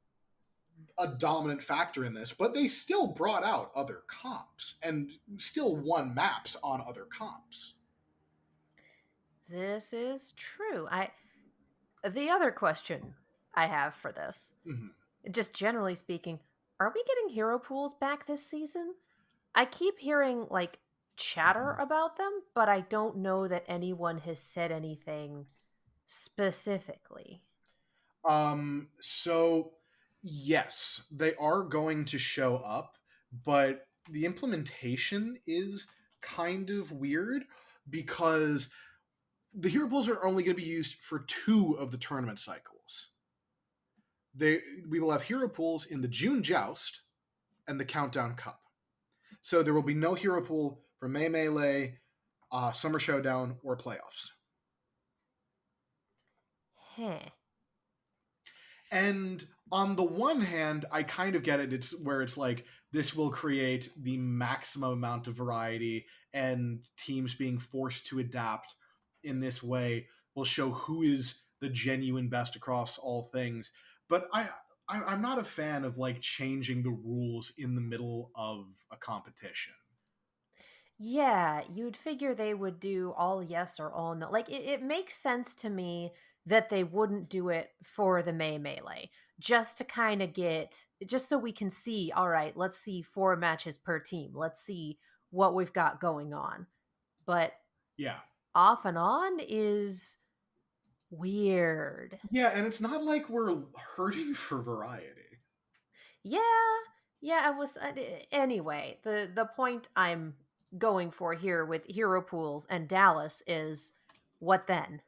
a dominant factor in this, but they still brought out other comps and still won maps on other comps. This is true. I The other question I have for this, Mhm. just generally speaking, are we getting hero pools back this season? I keep hearing like chatter about them, but I don't know that anyone has said anything specifically. So yes, they are going to show up, but the implementation is kind of weird because the hero pools are only going to be used for two of the tournament cycles. We will have hero pools in the June Joust and the Countdown Cup. So there will be no hero pool for May Melee, Summer Showdown, or playoffs. Heh. And on the one hand, I kind of get it. It's where it's like this will create the maximum amount of variety, and teams being forced to adapt in this way will show who is the genuine best across all things. But I'm not a fan of like changing the rules in the middle of a competition. Yeah, you'd figure they would do all yes or all no. Like it makes sense to me that they wouldn't do it for the May Melee, just to kind of just so we can see, all right, let's see 4 matches per team. Let's see what we've got going on. But Yeah. off and on is weird. Yeah, and it's not like we're hurting for variety. Yeah, yeah, I was anyway, the point I'm going for here with hero pools and Dallas is what then?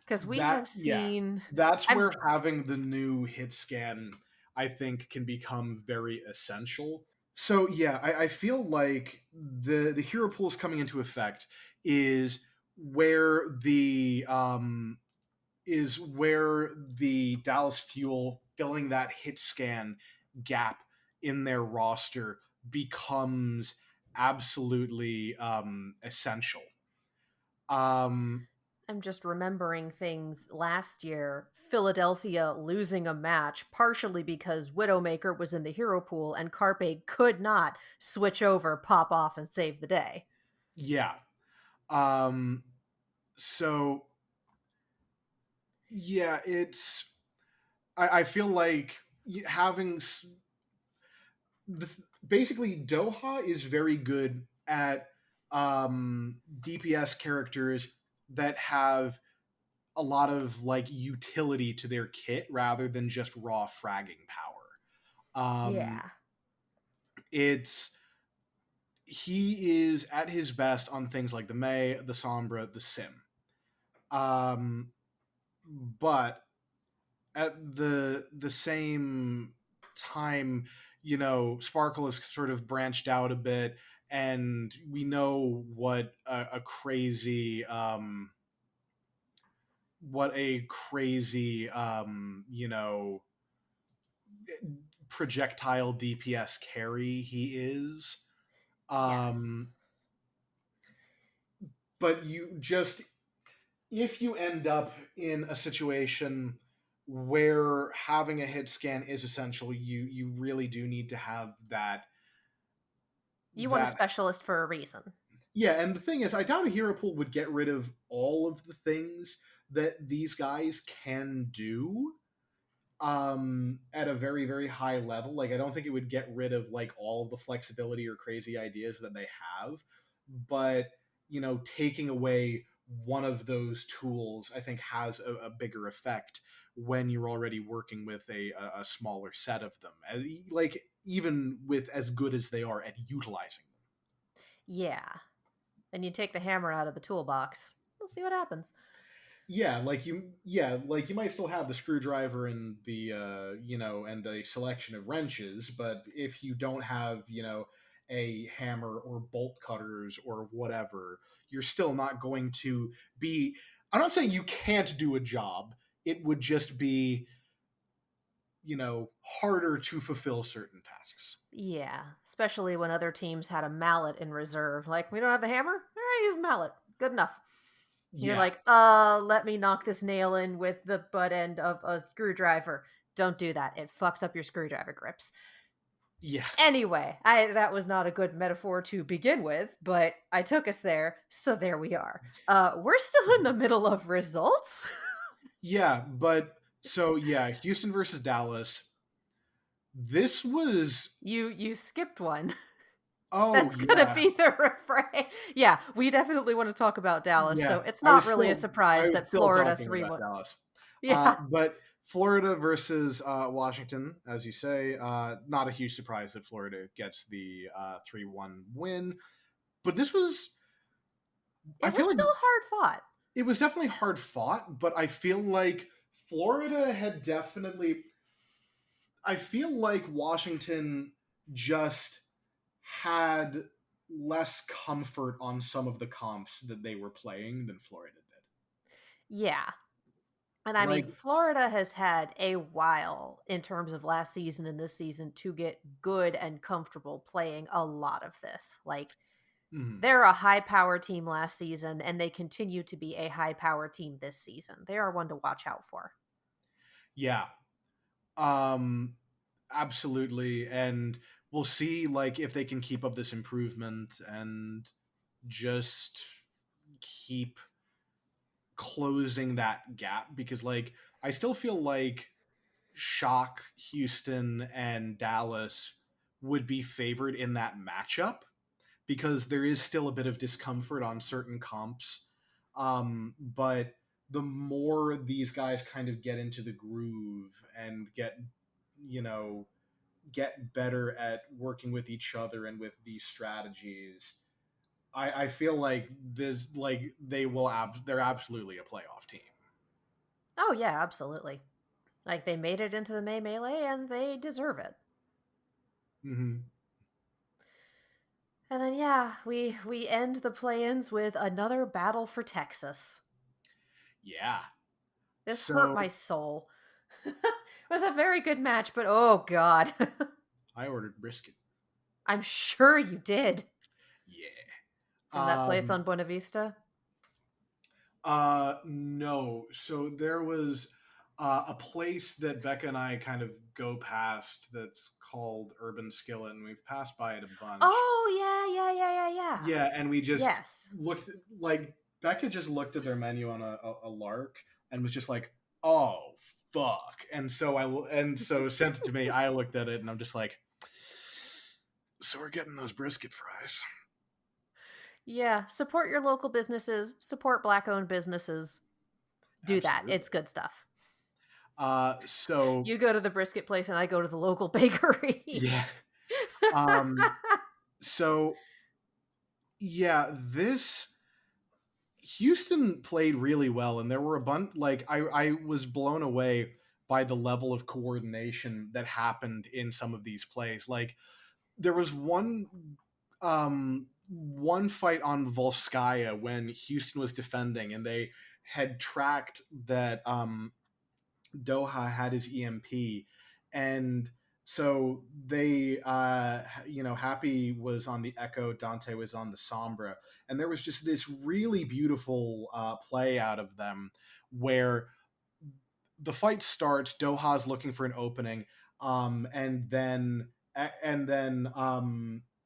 Because we That have yeah, seen that's I'm where having the new hit scan I think can become very essential. So yeah, I feel like the hero pools coming into effect is where the Dallas Fuel filling that hit scan gap in their roster becomes absolutely essential. Um, I'm just remembering things last year, Philadelphia losing a match partially because Widowmaker was in the hero pool and Carpe could not switch over, pop off and save the day. yeah. Um, so yeah, I feel like having the, basically Doha is very good at DPS characters that have a lot of like utility to their kit rather than just raw fragging power. Yeah. It's He is at his best on things like the May, the Sombra, the Sim. Um, but at the same time, Sparkle has sort of branched out a bit, and we know what a crazy projectile DPS carry he is. Yes. Um, but if you end up in a situation where having a hit scan is essential, you really do need to have You want a that. specialist for a reason. Yeah, and the thing is, I doubt a hero pool would get rid of all of the things that these guys can do at a very, very high level. Like, I don't think it would get rid of like all of the flexibility or crazy ideas that they have, but taking away one of those tools, I think, has a bigger effect when you're already working with a smaller set of them, like even with as good as they are at utilizing them. Yeah. And you take the hammer out of the toolbox. We'll see what happens. Like you might still have the screwdriver and the and a selection of wrenches, but if you don't have a hammer or bolt cutters or whatever, you're still not going to be. I'm not saying you can't do a job. It would just be harder to fulfill certain tasks. Yeah. Especially when other teams had a mallet in reserve. Like, we don't have the hammer? All right, use the mallet. Good enough. You're Yeah, like, let me knock this nail in with the butt end of a screwdriver. Don't do that. It fucks up your screwdriver grips. yeah, Anyway, that was not a good metaphor to begin with, but I took us there, so there we are. We're still in the middle of results. yeah. But so yeah, Houston versus Dallas. This was. You skipped one. Oh That's gonna yeah. be the refrain. Yeah, we definitely want to talk about Dallas, so Yeah, it's I not was really a still I surprise was that still Florida talking 3 about 1. Dallas, Yeah. but Florida versus Washington, as you say, not a huge surprise that Florida gets the 3-1 win. But this was, I It was feel like still hard fought. it was definitely hard fought, but I feel like Florida had definitely. I feel like Washington just had less comfort on some of the comps that they were playing than Florida did. Yeah. And I mean, Like, Florida has had a while in terms of last season and this season to get good and comfortable playing a lot of this. Like, mhm. they're a high power team last season, and they continue to be a high power team this season. They are one to watch out for. Yeah. Um absolutely, and we'll see like if they can keep up this improvement and just keep closing that gap, because like I still feel like Shock, Houston and Dallas would be favored in that matchup because there is still a bit of discomfort on certain comps. But the more these guys kind of get into the groove and you know, get better at working with each other and with these strategies, I feel like they're absolutely a playoff team. Oh, yeah, absolutely. Like, they made it into the May Melee, and they deserve it. Mm-hmm. And then, yeah, we end the play-ins with another battle for Texas. Yeah. This hurt So my soul. It was a very good match, but oh god. I ordered brisket. I'm sure you did. Yeah. From that place Um, on Buena Vista? no. So there was a place that Becca and I kind of go past that's called Urban Skillet, and we've passed by it a bunch. Oh, yeah, yeah, yeah, yeah, yeah. Yeah, and we just Yes. looked like Becca just looked at their menu on a lark and was just like, "Oh fuck!" And so sent it to me. I looked at it and I'm just like, "So we're getting those brisket fries." Yeah, support your local businesses, support black-owned businesses. Do that. Absolutely. It's good stuff. So You go to the brisket place and I go to the local bakery. yeah. Um, so yeah, this Houston played really well, and there were a bunch. Like I was blown away by the level of coordination that happened in some of these plays. Like there was one fight on Volskaya when Houston was defending, and they had tracked that Doha had his EMP, and So they, Happy was on the Echo, Dante was on the Sombra, and there was just this really beautiful play out of them where the fight starts. Doha's looking for an opening, and then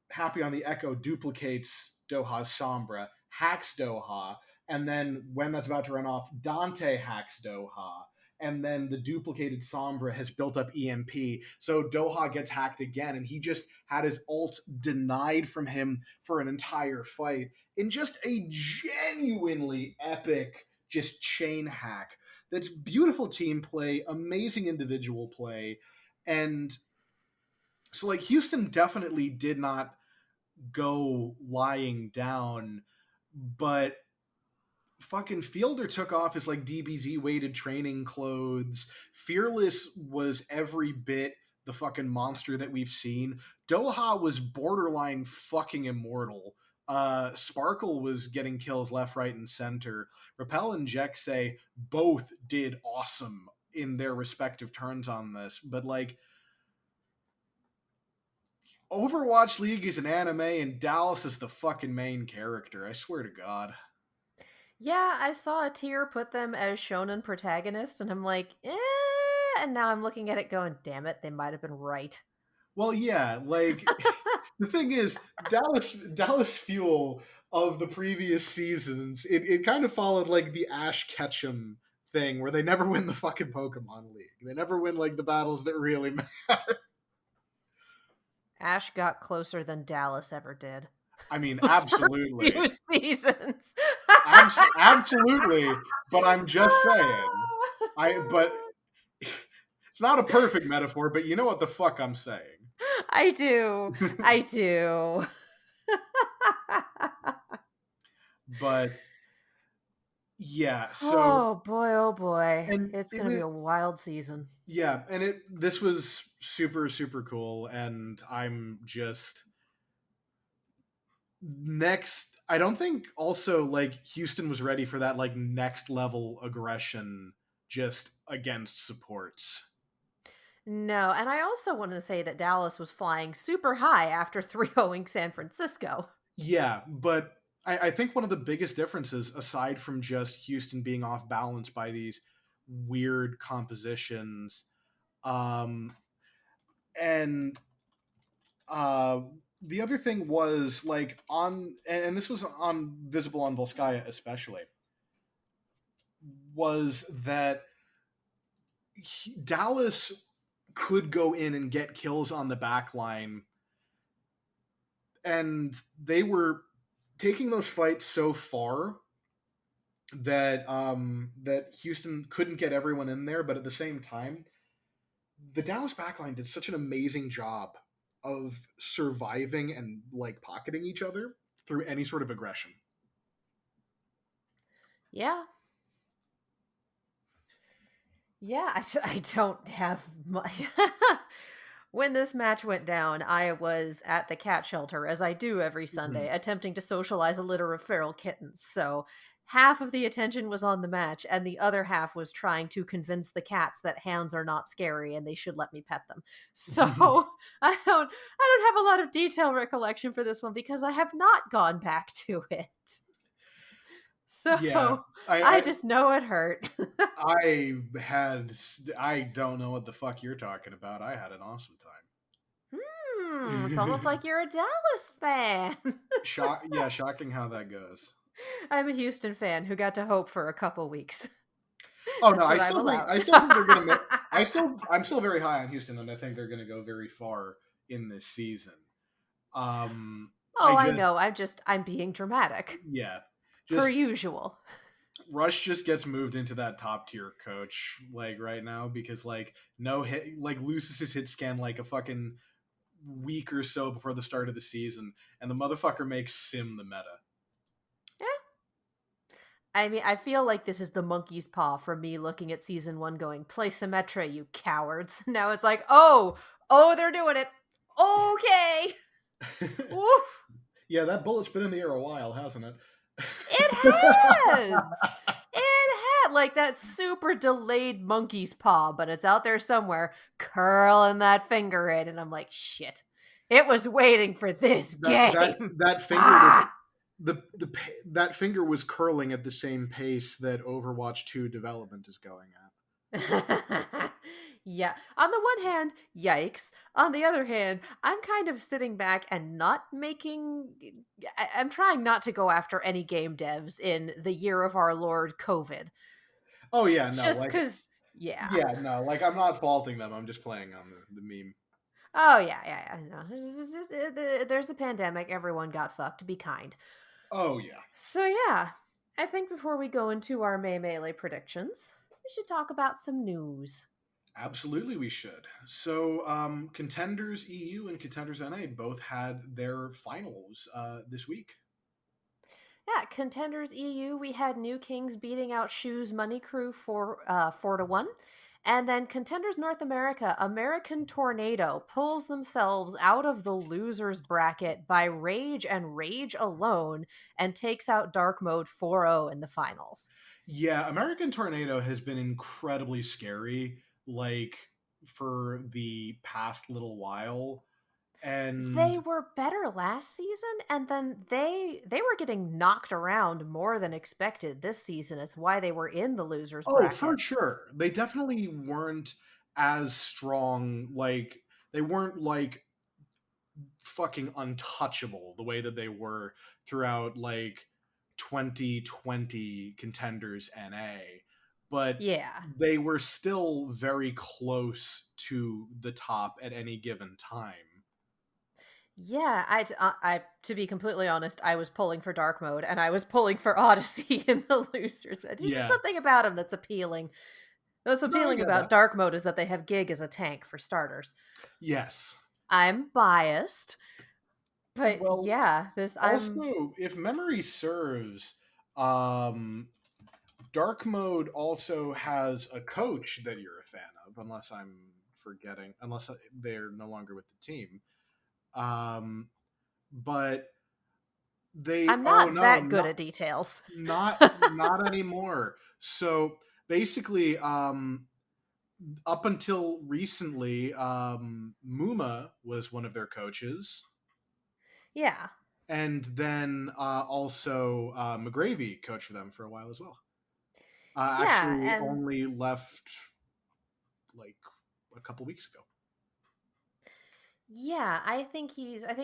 Happy on the Echo duplicates Doha's Sombra, hacks Doha, and then when that's about to run off, Dante hacks Doha. And then the duplicated Sombra has built up EMP. So Doha gets hacked again, and he just had his ult denied from him for an entire fight in just a genuinely epic, just chain hack that's beautiful team play, amazing individual play. And so, like, Houston definitely did not go lying down, but fucking Fielder took off his like DBZ weighted training clothes. Fearless was every bit the fucking monster that we've seen. Doha was borderline fucking immortal. Sparkle was getting kills left, right, and center. Repel and Jexay both did awesome in their respective turns on this, but like Overwatch League is an anime and Dallas is the fucking main character. I swear to God. Yeah, I saw a tier put them as shonen protagonist, and I'm like, and now I'm looking at it going, damn it, they might have been right. Well, yeah, like the thing is, Dallas Fuel of the previous seasons, it kind of followed like the Ash Ketchum thing where they never win the fucking Pokemon League. They never win like the battles that really matter. Ash got closer than Dallas ever did. I mean, Those first absolutely. few seasons. Absolutely, but I'm just saying. But it's not a perfect metaphor, but you know what the fuck I'm saying. I do. I do. But yeah, so Oh boy, oh boy. and It's it going to be was a wild season. yeah, and this was super super cool, and I'm just next. I don't think also like Houston was ready for that like next level aggression just against supports. No, and I also want to say that Dallas was flying super high after 3-0ing San Francisco. Yeah, but I think one of the biggest differences, aside from just Houston being off balance by these weird compositions, um, and uh, the other thing was like and this was on visible on Volskaya especially, was that Dallas could go in and get kills on the back line, and they were taking those fights so far that Houston couldn't get everyone in there, but at the same time, the Dallas backline did such an amazing job of surviving and like pocketing each other through any sort of aggression. Yeah. Yeah, I don't have much. When this match went down, I was at the cat shelter, as I do every Sunday, Mhm. attempting to socialize a litter of feral kittens. So half of the attention was on the match, and the other half was trying to convince the cats that hands are not scary and they should let me pet them. So I don't have a lot of detail recollection for this one because I have not gone back to it. Yeah, So I, I I just know it hurt. I had I don't know what the fuck you're talking about. I had an awesome It's almost time. like you're a Dallas fan. Shocking how that goes. I'm a Houston fan who got to hope for a couple weeks. Oh no, That's what I'm allowed. I still think they're gonna make. I'm still very high on Houston, and I think they're gonna go very far in this season. I Oh, I just know. I'm being dramatic. yeah, Per just usual. Rush just gets moved into that top tier coach like right now because like no hit like loses his hit scan like a fucking week or so before the start of the season, and the motherfucker makes Sim the meta. Yeah. I mean, I feel like this is the monkey's paw from me looking at season 1 going, play Symmetra, you cowards. Now it's like, oh, they're doing it. Okay. Woof. Yeah, that bullet's been in the air a while, hasn't it? It has. It has. like that super delayed monkey's paw, but it's out there somewhere, curling that finger in, and I'm like, shit. It was waiting for this game. That finger was Ah. that finger was curling at the same pace that Overwatch 2 development is going at. Yeah. On the one hand, yikes. On the other hand, I'm kind of sitting back and not making. I'm trying not to go after any game devs in the year of our Lord COVID. Oh yeah, no, Just like because, yeah. yeah, no, like I'm not faulting them. I'm just playing on the meme. Oh, yeah, yeah, yeah. No. There's a pandemic. Everyone got fucked. Be kind. Oh yeah. So, yeah. I think before we go into our May Melee predictions, we should talk about some news. Absolutely, we should. So, Contenders EU and Contenders NA both had their finals this week. Yeah, Contenders EU, we had New Kings beating out Shoes Money Crew for 4-1. And then Contenders North America, American Tornado pulls themselves out of the losers bracket by rage and rage alone and takes out Dark Mode 4-0 in the finals. Yeah, American Tornado has been incredibly scary, like for the past little while, and They were better last season, and then they were getting knocked around more than expected this season. It's why they were in the losers oh, for bracket. sure, they definitely weren't as strong. Like they weren't like fucking untouchable the way that they were throughout like 2020 Contenders NA, but Yeah. they were still very close to the top at any given time. Yeah, to be completely honest, I was pulling for dark mode and I was pulling for Odyssey in the losers. There's just Yeah. something about him that's appealing. What's No, I appealing get about that. dark mode is that they have Gig as a tank for starters. Yes. I'm biased, but Well, yeah, this I'm also, if memory serves, um, Dark Mode also has a coach that you're a fan of, unless I'm forgetting, unless they're no longer with the team. Um, but they, I'm oh not no, that good at details. not anymore. So basically, up until recently, Muma was one of their coaches, Yeah. and then also McGravy coached for them for a while as well. Yeah, Actually, and only left like a couple weeks ago. yeah, I think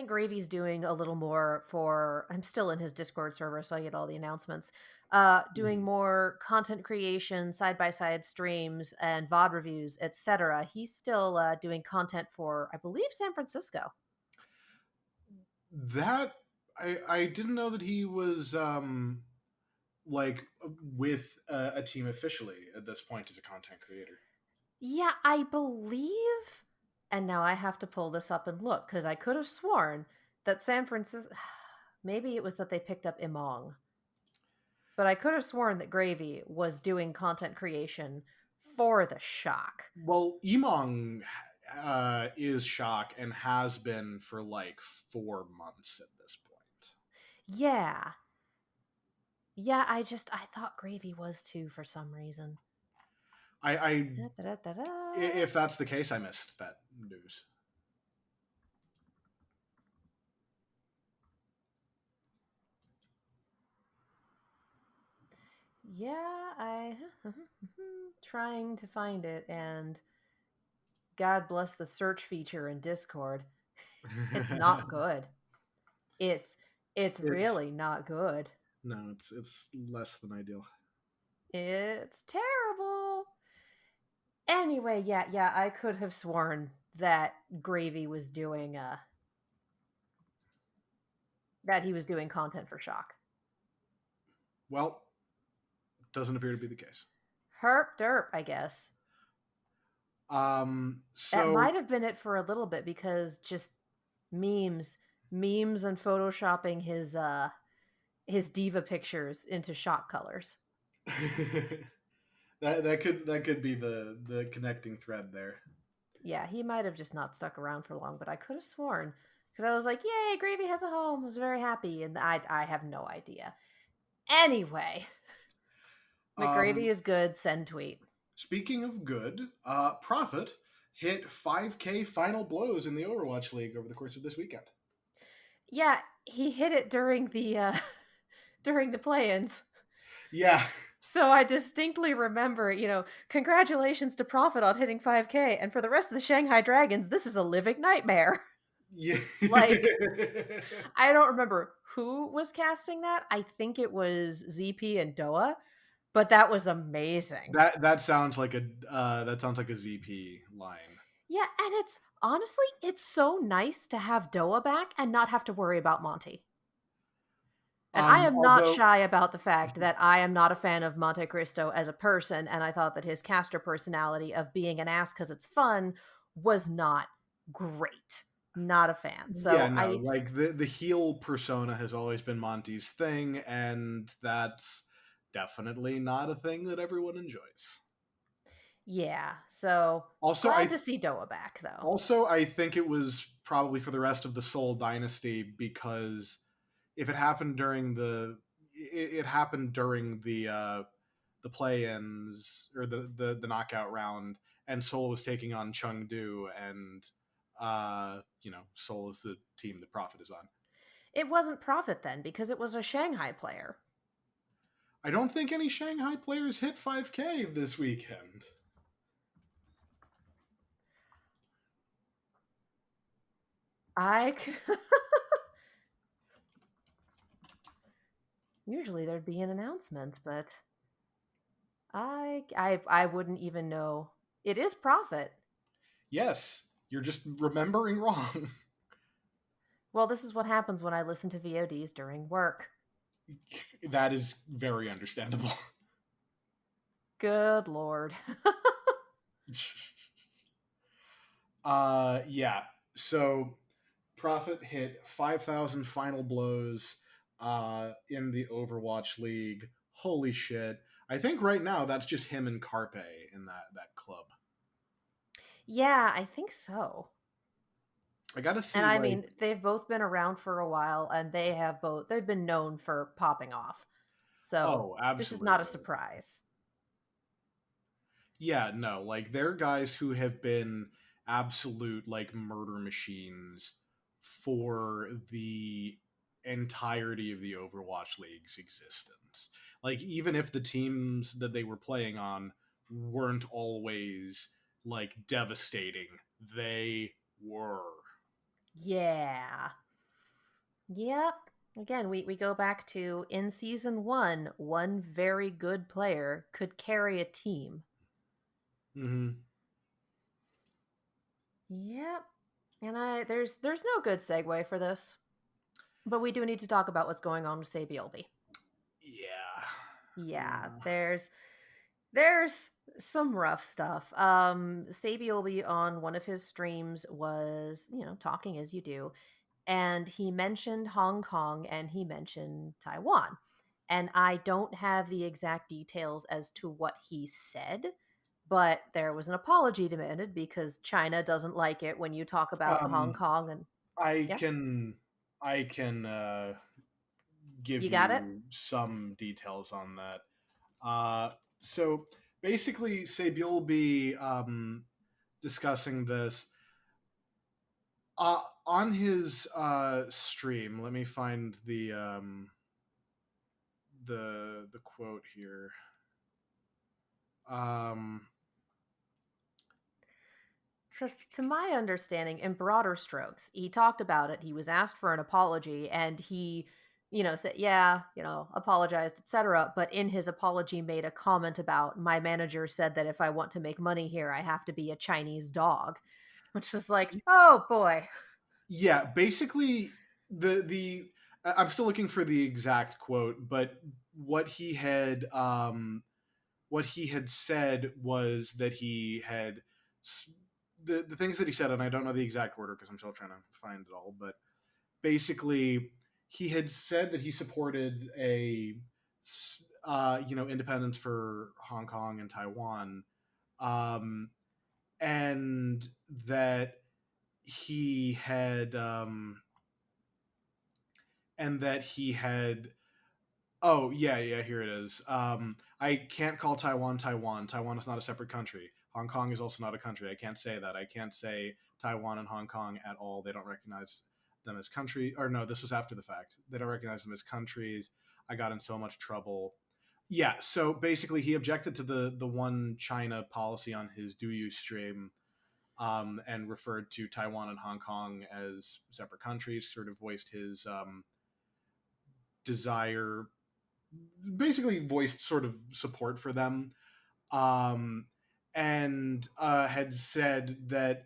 Gravy's doing a little more for I'm still in his Discord server, so I get all the announcements. Doing Mhm. more content creation, side by side streams and VOD reviews, etc. He's still doing content for, I believe, San Francisco. That I didn't know that he was like with a team officially at this point as a content creator. Yeah, I believe, and now I have to pull this up and look because I could have sworn that San Francisco maybe it was that they picked up Imong. But I could have sworn that Gravy was doing content creation for the shock. Well, Emong is Shock and has been for like 4 months at this point. Yeah. Yeah, I thought Gravy was too for some reason. I Da-da-da-da-da. if that's the case, I missed that news. Yeah, I trying to find it and God bless the search feature in Discord. It's not good. It's it's It's really not good. no, it's less than ideal. It's terrible. Anyway, yeah, I could have sworn that Gravy was doing that he was doing content for Shock. Well, doesn't appear to be the case. Herp derp, I guess. That So might have been it for a little bit because just memes, memes and photoshopping his diva pictures into Shock colors. that could be the connecting thread there. Yeah, he might have just not stuck around for long, but I could have sworn because I was like, "Yay, Gravy has a home!" I was very happy, and I have no idea. Anyway, McGravy Um, is good. Send tweet. Speaking of good, Prophet hit 5K final blows in the Overwatch League over the course of this weekend. Yeah, he hit it during the during the play-ins. Yeah, So I distinctly remember, congratulations to Prophet on hitting 5K, and for the rest of the Shanghai Dragons, this is a living nightmare. yeah. Like, I don't remember who was casting that. I think it was ZP and Doa, but that was amazing. that sounds like a ZP line. Yeah, and it's honestly, it's so nice to have Doa back and not have to worry about Monty. And I am not Although shy about the fact that I am not a fan of Monte Cristo as a person, and I thought that his caster personality of being an ass because it's fun was not great. Not a fan. yeah, So no, I, like the heel persona has always been Monty's thing, and that's definitely not a thing that everyone enjoys. yeah. So Also, glad I to see Doa back, though. Also, I think it was probably for the rest of the Soul Dynasty because if it happened during it happened during the play-ins or the knockout round, and Soul was taking on Chengdu, and Soul is the team that Prophet is on. It wasn't Profit then because it was a Shanghai player. I don't think any Shanghai players hit 5K this weekend. I usually there'd be an announcement, but I wouldn't even know. It is Profit. Yes, you're just remembering wrong. Well, this is what happens when I listen to VODs during work. That is very understandable. Good lord. Yeah. So Prophet hit 5,000 final blows in the Overwatch League. Holy shit. I think right now that's just him and Carpe in that club. Yeah, I think so. I gotta And see, I like, mean, they've both been around for a while and they've been known for popping off. So, oh, this is not a absolutely. surprise. Yeah, no, like they're guys who have been absolute like murder machines for the entirety of the Overwatch League's existence. Like even if the teams that they were playing on weren't always like devastating, they were. Yeah. Yep. Again, we go back to in season one very good player could carry a team. Mhm. Yep. And there's no good segue for this, but we do need to talk about what's going on with Saebyeolbe. Yeah. Yeah, Yeah. there's some rough stuff. Saebyeolbe on one of his streams was, talking as you do, and he mentioned Hong Kong and he mentioned Taiwan. And I don't have the exact details as to what he said, but there was an apology demanded because China doesn't like it when you talk about Hong Um Kong and I yeah, can I can give you got it? you some details on that. So basically, Saebyeolbe discussing this on his stream. Let me find the quote here. Um, Because to my understanding, in broader strokes, he talked about it. He was asked for an apology, and he, said, "Yeah, apologized, etc." But in his apology, made a comment about my manager said that if I want to make money here, I have to be a Chinese dog, which was like, oh boy, yeah, basically the I'm still looking for the exact quote, but what he had what he had said was that he had the things that he said, and I don't know the exact order because I'm still trying to find it all, but basically he had said that he supported a independence for Hong Kong and Taiwan, um, and that he had um, and that he had Oh, yeah, yeah, here it is. I can't call Taiwan Taiwan. Taiwan is not a separate country. Hong Kong is also not a country. I can't say that. I can't say Taiwan and Hong Kong at all. They don't recognize them as country. Or no, this was after the fact. They don't recognize them as countries. I got in so much trouble. Yeah, so basically he objected to the one China policy on his Do You stream, and referred to Taiwan and Hong Kong as separate countries, sort of voiced his desire, basically voiced sort of support for them, um, and had said that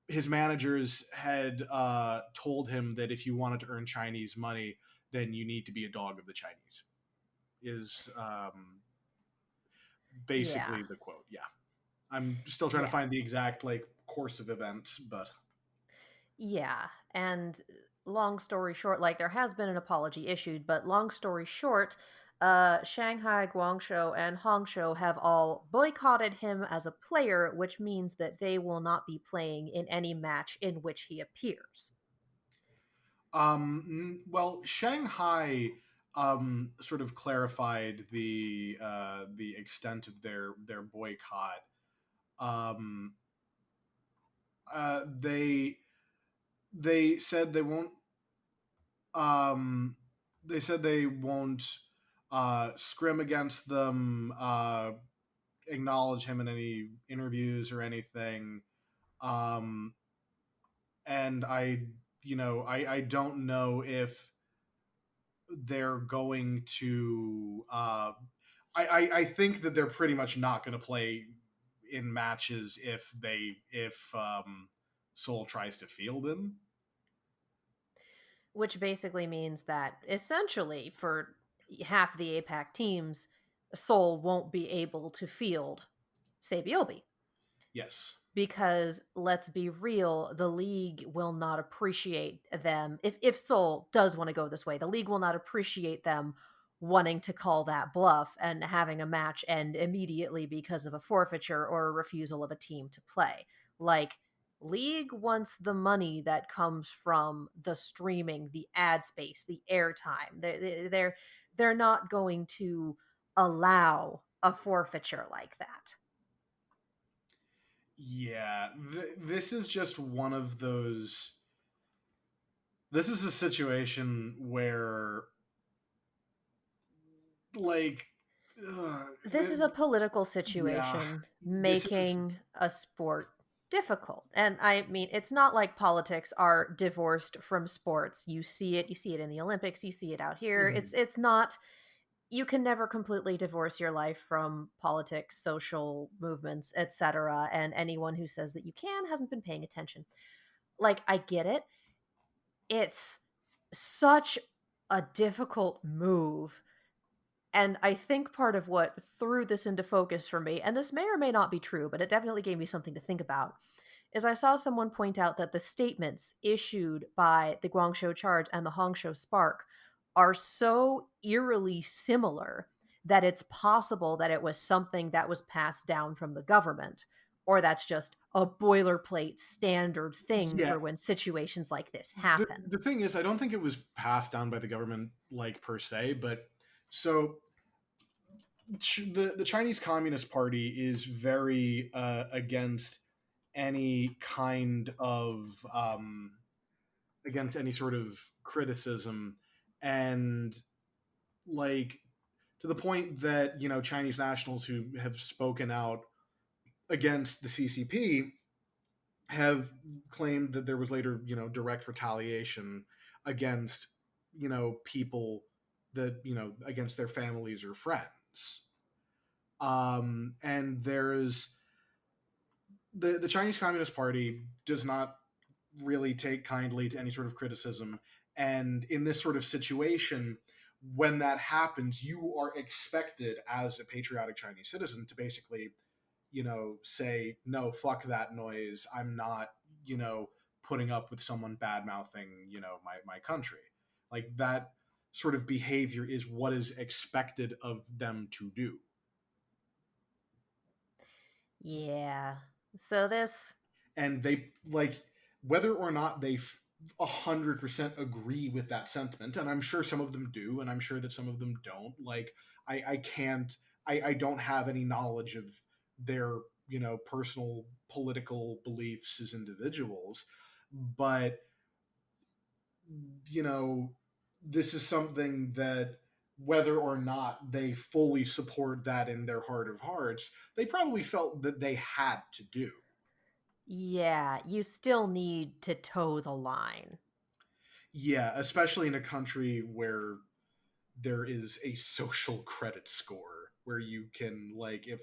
his managers had told him that if you wanted to earn Chinese money, then you need to be a dog of the Chinese. Is Yeah. basically the quote. Yeah, I'm still trying to Yeah. find the exact like course of events, but Yeah. And long story short, like there has been an apology issued, but long story short, Shanghai, Guangzhou, and Hangzhou have all boycotted him as a player, which means that they will not be playing in any match in which he appears. Well, Shanghai sort of clarified the extent of their boycott. Um, they said they won't. Um, they said they won't scrim against them, acknowledge him in any interviews or anything. Um, and I don't know if they're going to. I think that they're pretty much not going to play in matches if Seoul tries to field him. Which basically means that essentially for half the APAC teams, Seoul won't be able to field Saebyeolbe. Yes. Because let's be real, the league will not appreciate them if Seoul does want to go this way. The league will not appreciate them wanting to call that bluff and having a match end immediately because of a forfeiture or a refusal of a team to play. Like, league wants the money that comes from the streaming, the ad space, the airtime. They're not going to allow a forfeiture like that. Yeah, this is just one of those. This is a situation where, like, uh, This is th- a political yeah, situation this is. making a sport difficult. And I mean, it's not like politics are divorced from sports. You see it in the Olympics, you see it out here. Mhm. It's not you can never completely divorce your life from politics, social movements, etc. And anyone who says that you can hasn't been paying attention. Like I get it. It's such a difficult move, and I think part of what threw this into focus for me, and this may or may not be true, but it definitely gave me something to think about, is I saw someone point out that the statements issued by the Guangzhou Charge and the Hangzhou Spark are so eerily similar that it's possible that it was something that was passed down from the government, or that's just a boilerplate standard thing Yeah, for when situations like this the happen. the thing is, I don't think it was passed down by the government, like per se, but so the Chinese Communist Party is very against any kind of against any sort of criticism, and like to the point that Chinese nationals who have spoken out against the CCP have claimed that there was later direct retaliation against people that against their families or friends. And there's the Chinese Communist Party does not really take kindly to any sort of criticism. And in this sort of situation, when that happens, you are expected as a patriotic Chinese citizen to basically, say, no, fuck that noise. I'm not, putting up with someone bad mouthing, my country. Like that sort of behavior is what is expected of them to do. Yeah. So this And they like whether or not they 100% agree with that sentiment, and I'm sure some of them do, and I'm sure that some of them don't. Like, I can't, I don't have any knowledge of their, personal political beliefs as individuals, but you know, this is something that, whether or not they fully support that in their heart of hearts, they probably felt that they had to do. Yeah, you still need to toe the line. Yeah, especially in a country where there is a social credit score where you can, like, if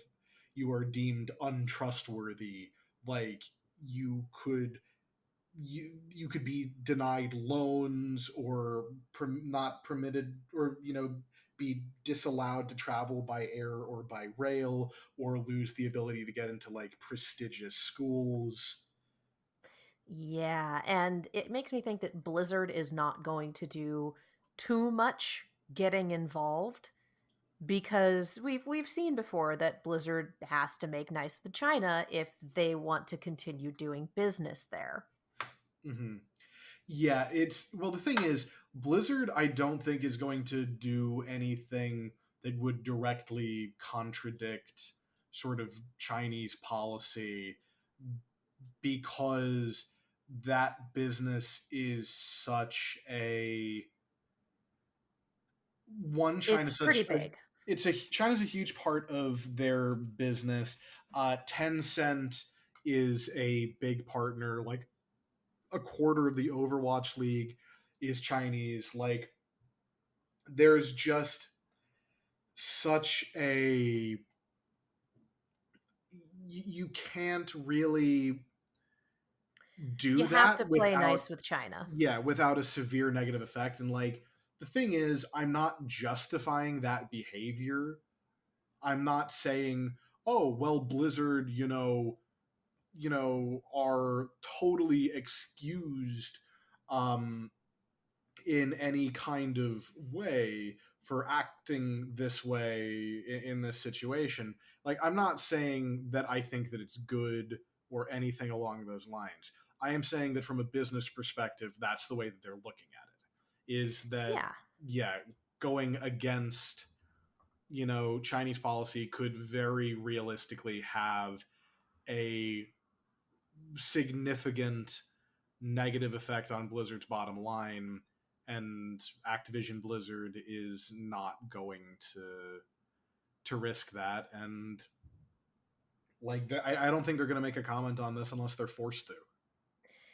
you are deemed untrustworthy, like, you could you could be denied loans, or not permitted, or be disallowed to travel by air or by rail, or lose the ability to get into like prestigious schools. Yeah, and it makes me think that Blizzard is not going to do too much getting involved because we've seen before that Blizzard has to make nice with China if they want to continue doing business there. Hmm. Yeah, it's, well, the thing is, Blizzard I don't think is going to do anything that would directly contradict sort of Chinese policy, because that business is such a one It's China's pretty such a, big. it's a China's a huge part of their business. Tencent is a big partner. Like, a quarter of the Overwatch League is Chinese. Like, there's just such a, you can't really You do have that to play without, nice with China. yeah, without a severe negative effect. And like, the thing is, I'm not justifying that behavior. I'm not saying, oh well, Blizzard, are totally excused um in any kind of way for acting this way in this situation. Like, I'm not saying that I think that it's good or anything along those lines. I am saying that from a business perspective, that's the way that they're looking at it. Is that, Yeah. yeah, going against, Chinese policy could very realistically have a significant negative effect on Blizzard's bottom line, and Activision Blizzard is not going to risk that. And like, I don't think they're going to make a comment on this unless they're forced to.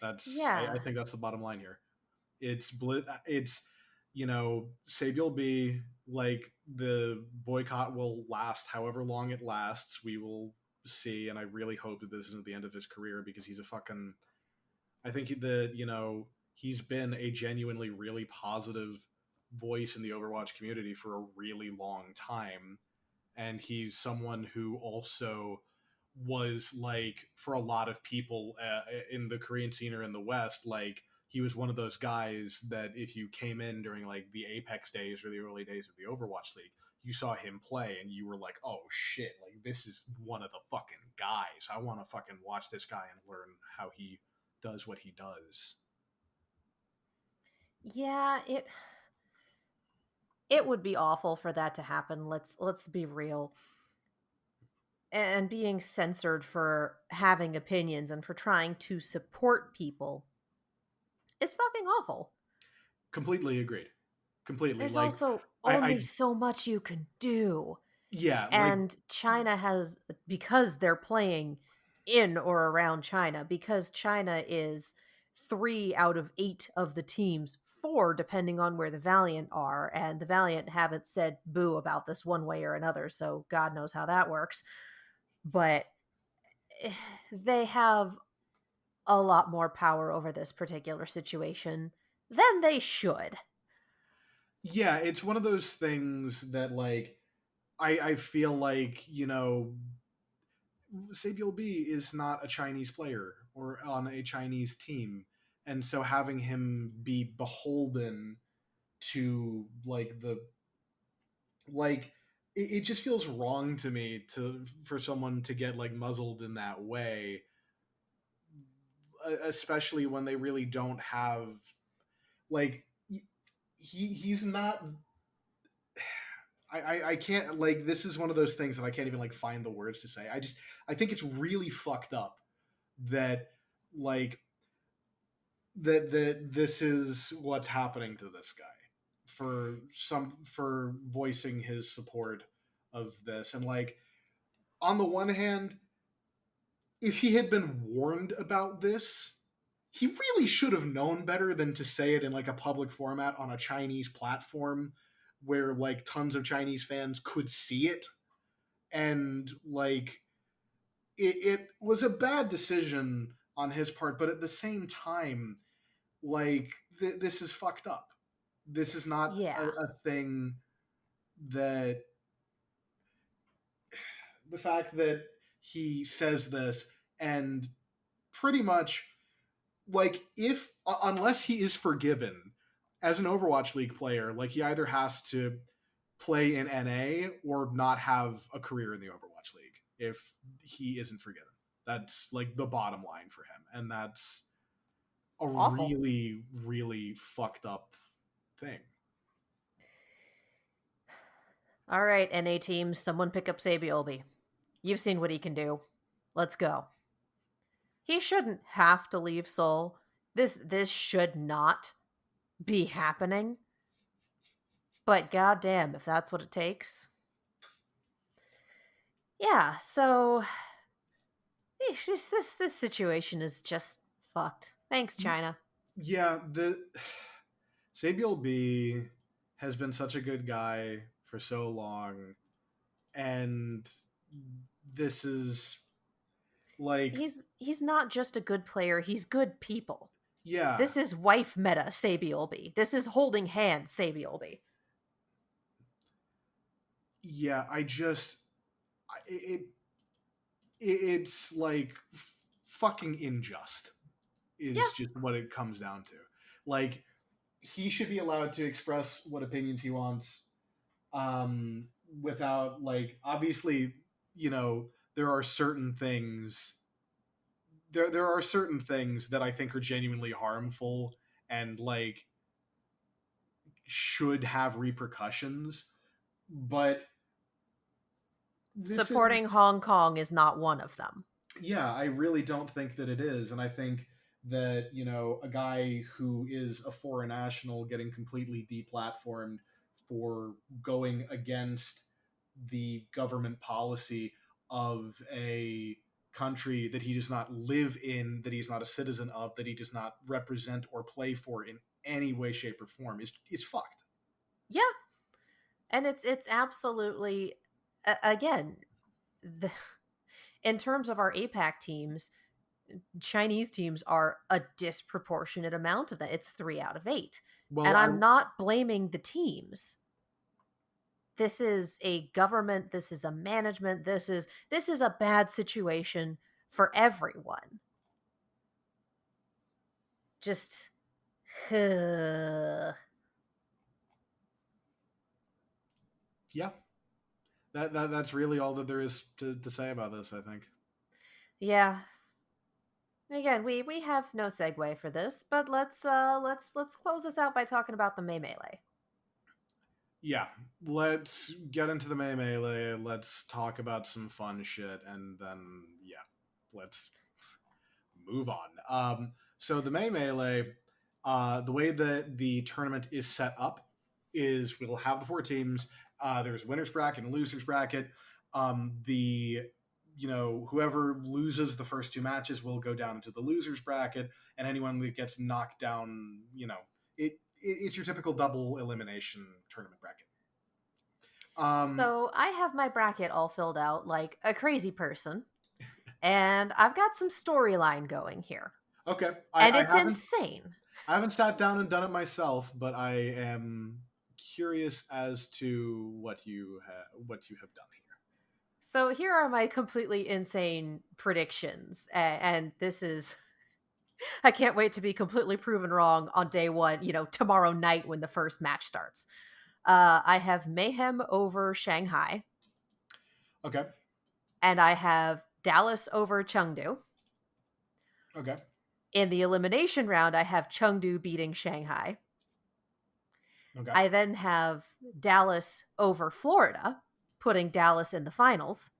I Yeah. think that's the bottom line here. It's Saebyeolbe, like, the boycott will last however long it lasts. We will see, and I really hope that this isn't the end of his career, because he's a fucking, I think that, he's been a genuinely really positive voice in the Overwatch community for a really long time. And he's someone who also was, like, for a lot of people in the Korean scene or in the West, like, he was one of those guys that if you came in during like the Apex days or the early days of the Overwatch League, you saw him play and you were like, oh shit, like, this is one of the fucking guys. I want to fucking watch this guy and learn how he does what he does. Yeah, it would be awful for that to happen. Let's be real. And being censored for having opinions and for trying to support people is fucking awful. Completely agreed. Completely. There's Like, also only I so much you can do. yeah, like, And China has, because they're playing in or around China, because China is 3 out of 8 of the teams, 4 depending on where the Valiant are, and the Valiant haven't said boo about this one way or another, so God knows how that works. But they have a lot more power over this particular situation than they should. yeah, it's one of those things that, like, I feel like, Saebyeolbe is not a Chinese player or on a Chinese team, and so having him be beholden to, like, the, like, it just feels wrong to me to for someone to get like muzzled in that way. especially when they really don't have like he's not. I can't like this is one of those things that I can't even like find the words to say. I think it's really fucked up that like that this is what's happening to this guy for voicing his support of this. And like on the one hand, if he had been warned about this, he really should have known better than to say it in like a public format on a Chinese platform where like tons of Chinese fans could see it. And like it was a bad decision on his part, but at the same time, like this is fucked up. This is not Yeah. a thing that the fact that he says this and pretty much like if unless he is forgiven as an Overwatch League player, like he either has to play in NA or not have a career in the Overwatch League if he isn't forgiven. That's like the bottom line for him, and that's a Awful. really really fucked up thing. All right, NA teams, someone pick up Saebyeolbe. You've seen what he can do. Let's go. He shouldn't have to leave Seoul. This should not be happening. But goddamn, if that's what it takes. Yeah, so this situation is just fucked. Thanks, China. Yeah, the Sabiel B has been such a good guy for so long, and this is like, He's not just a good player, he's good people. yeah, This is wife meta Saebyeolbe. This is holding hands Saebyeolbe. yeah. I just it, it's like fucking unjust Yeah, is just what it comes down to. Like he should be allowed to express what opinions he wants, um, without like obviously, you know, there are certain things there are certain things that I think are genuinely harmful and like should have repercussions, but this is supporting Hong Kong is not one of them. yeah, I really don't think that it is. And I think that, you know, a guy who is a foreign national getting completely deplatformed for going against the government policy of a country that he does not live in, that he's not a citizen of, that he does not represent or play for in any way, shape, or form is fucked. Yeah, and it's absolutely again the, in terms of our APAC teams, Chinese teams are a disproportionate amount of that. It's 3 out of 8, Well, and I I'm not blaming the teams. This is a government. This is a management. This is a bad situation for everyone. Just yeah, that's really all that there is to say about this, I think. yeah. Again, we have no segue for this, but let's close this out by talking about the May Melee. Yeah, let's get into the May Melee. Let's talk about some fun shit, and then yeah, let's move on. So the May Melee, the way that the tournament is set up is we'll have the four teams. There's winners bracket and losers bracket. The you know whoever loses the first two matches will go down into the losers bracket, and anyone that gets knocked down, you know, it's your typical double elimination tournament bracket. Um, So I have my bracket all filled out like a crazy person, and I've got some storyline going here, okay, and it's insane. I haven't sat down and done it myself, but I am curious as to what you have done here. So here are my completely insane predictions, and this is I can't wait to be completely proven wrong on day one. Tomorrow night when the first match starts. I have Mayhem over Shanghai, Okay, and I have Dallas over Chengdu. okay, In the elimination round, I have Chengdu beating Shanghai. Okay. I then have Dallas over Florida, putting Dallas in the finals.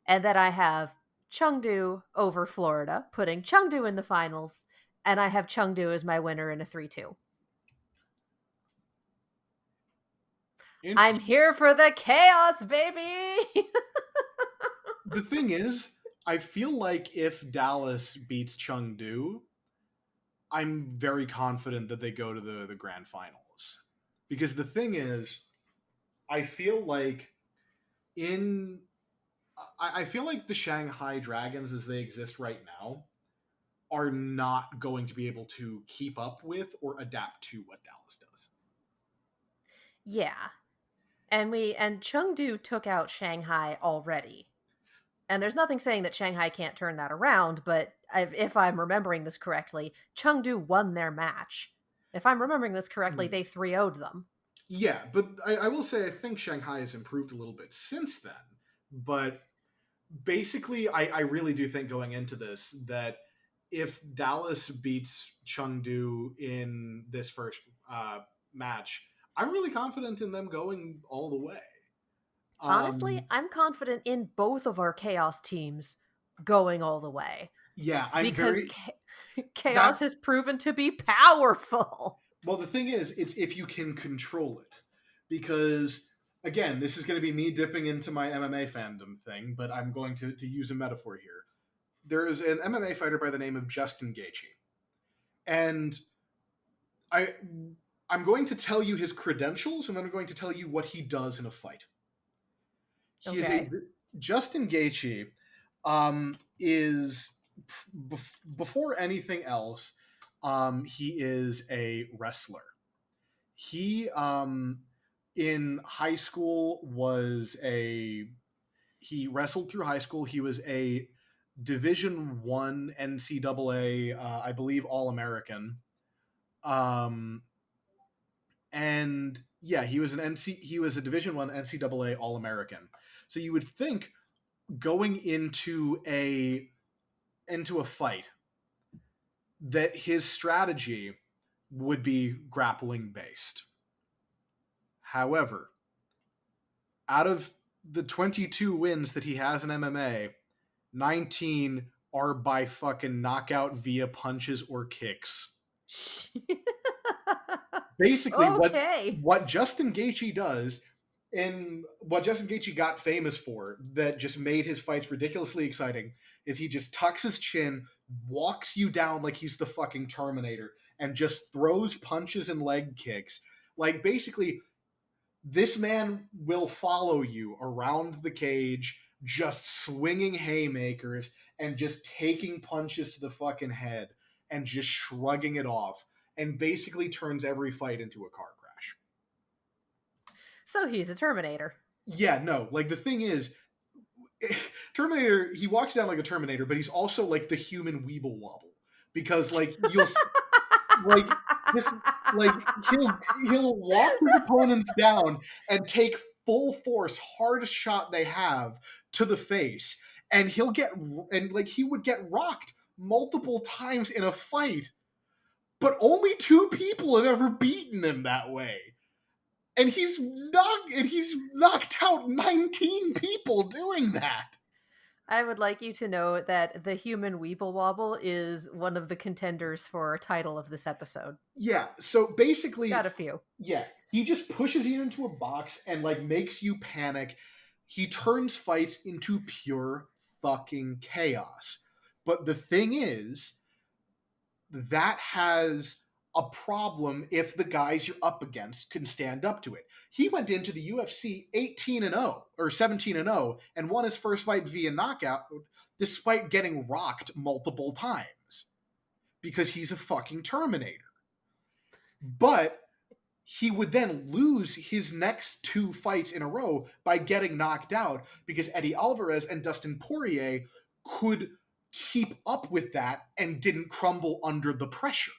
And then I have Chengdu over Florida, putting Chengdu in the finals. And I have Chengdu as my winner in a 3-2. I'm Interesting. here for the chaos, baby! The thing is, I feel like if Dallas beats Chengdu, I'm very confident that they go to the grand finals. Because the thing is, I feel like in I feel like the Shanghai Dragons as they exist right now are not going to be able to keep up with or adapt to what Dallas does. Yeah. And Chengdu took out Shanghai already. And there's nothing saying that Shanghai can't turn that around, but if I'm remembering this correctly, Chengdu won their match. If I'm remembering this correctly, Hmm. they 3-0'd them. Yeah, but I will say I think Shanghai has improved a little bit since then. But basically, I really do think going into this that if Dallas beats Chengdu in this first match, I'm really confident in them going all the way. Honestly, Um, I'm confident in both of our Chaos teams going all the way yeah, I'm because very Chaos that. has proven to be powerful. Well, the thing is, it's if you can control it, because again, this is going to be me dipping into my MMA fandom thing, but I'm going to use a metaphor here. There is an MMA fighter by the name of Justin Gaethje, and I I'm going to tell you his credentials, and then I'm going to tell you what he does in a fight. He is a Okay. Justin Gaethje is before anything else, he is a wrestler. He in high school was a he wrestled through high school. He was a Division 1 NCAA, I believe, All American. Um, and yeah, he was a Division 1 NCAA All American. So you would think going into a fight that his strategy would be grappling based. However, out of the 22 wins that he has in MMA, 19 are by fucking knockout via punches or kicks. Basically, Okay. what Justin Gaethje does, and what Justin Gaethje got famous for, that just made his fights ridiculously exciting, is he just tucks his chin, walks you down like he's the fucking Terminator, and just throws punches and leg kicks. Like basically, this man will follow you around the cage, just swinging haymakers and just taking punches to the fucking head and just shrugging it off, and basically turns every fight into a car crash. So he's a Terminator. Yeah, no, like the thing is, Terminator, he walks down like a Terminator, but he's also like the human Weeble Wobble. Because like like this like he'll walk his opponents down and take full force, hardest shot they have to the face, and he would get rocked multiple times in a fight, but only two people have ever beaten him that way. And he's knocked out 19 people doing that. I would like you to know that the human Weeble Wobble is one of the contenders for a title of this episode. Yeah, so basically, Got a few. yeah, he just pushes you into a box and like makes you panic. He turns fights into pure fucking chaos. But the thing is, that has a problem if the guys you're up against can stand up to it. He went into the UFC 18-0 or 17-0 and won his first fight via knockout despite getting rocked multiple times because he's a fucking Terminator. But he would then lose his next two fights in a row by getting knocked out because Eddie Alvarez and Dustin Poirier could keep up with that and didn't crumble under the pressure.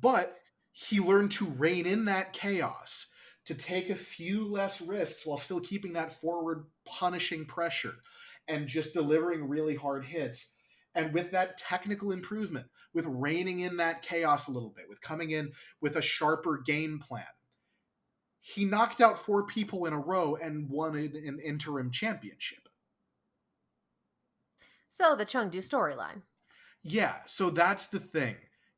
But he learned to rein in that chaos, to take a few less risks while still keeping that forward punishing pressure and just delivering really hard hits. And with that technical improvement, with reining in that chaos a little bit, with coming in with a sharper game plan, he knocked out 4 people in a row and won an interim championship. So the Chengdu storyline. Yeah, so that's the thing.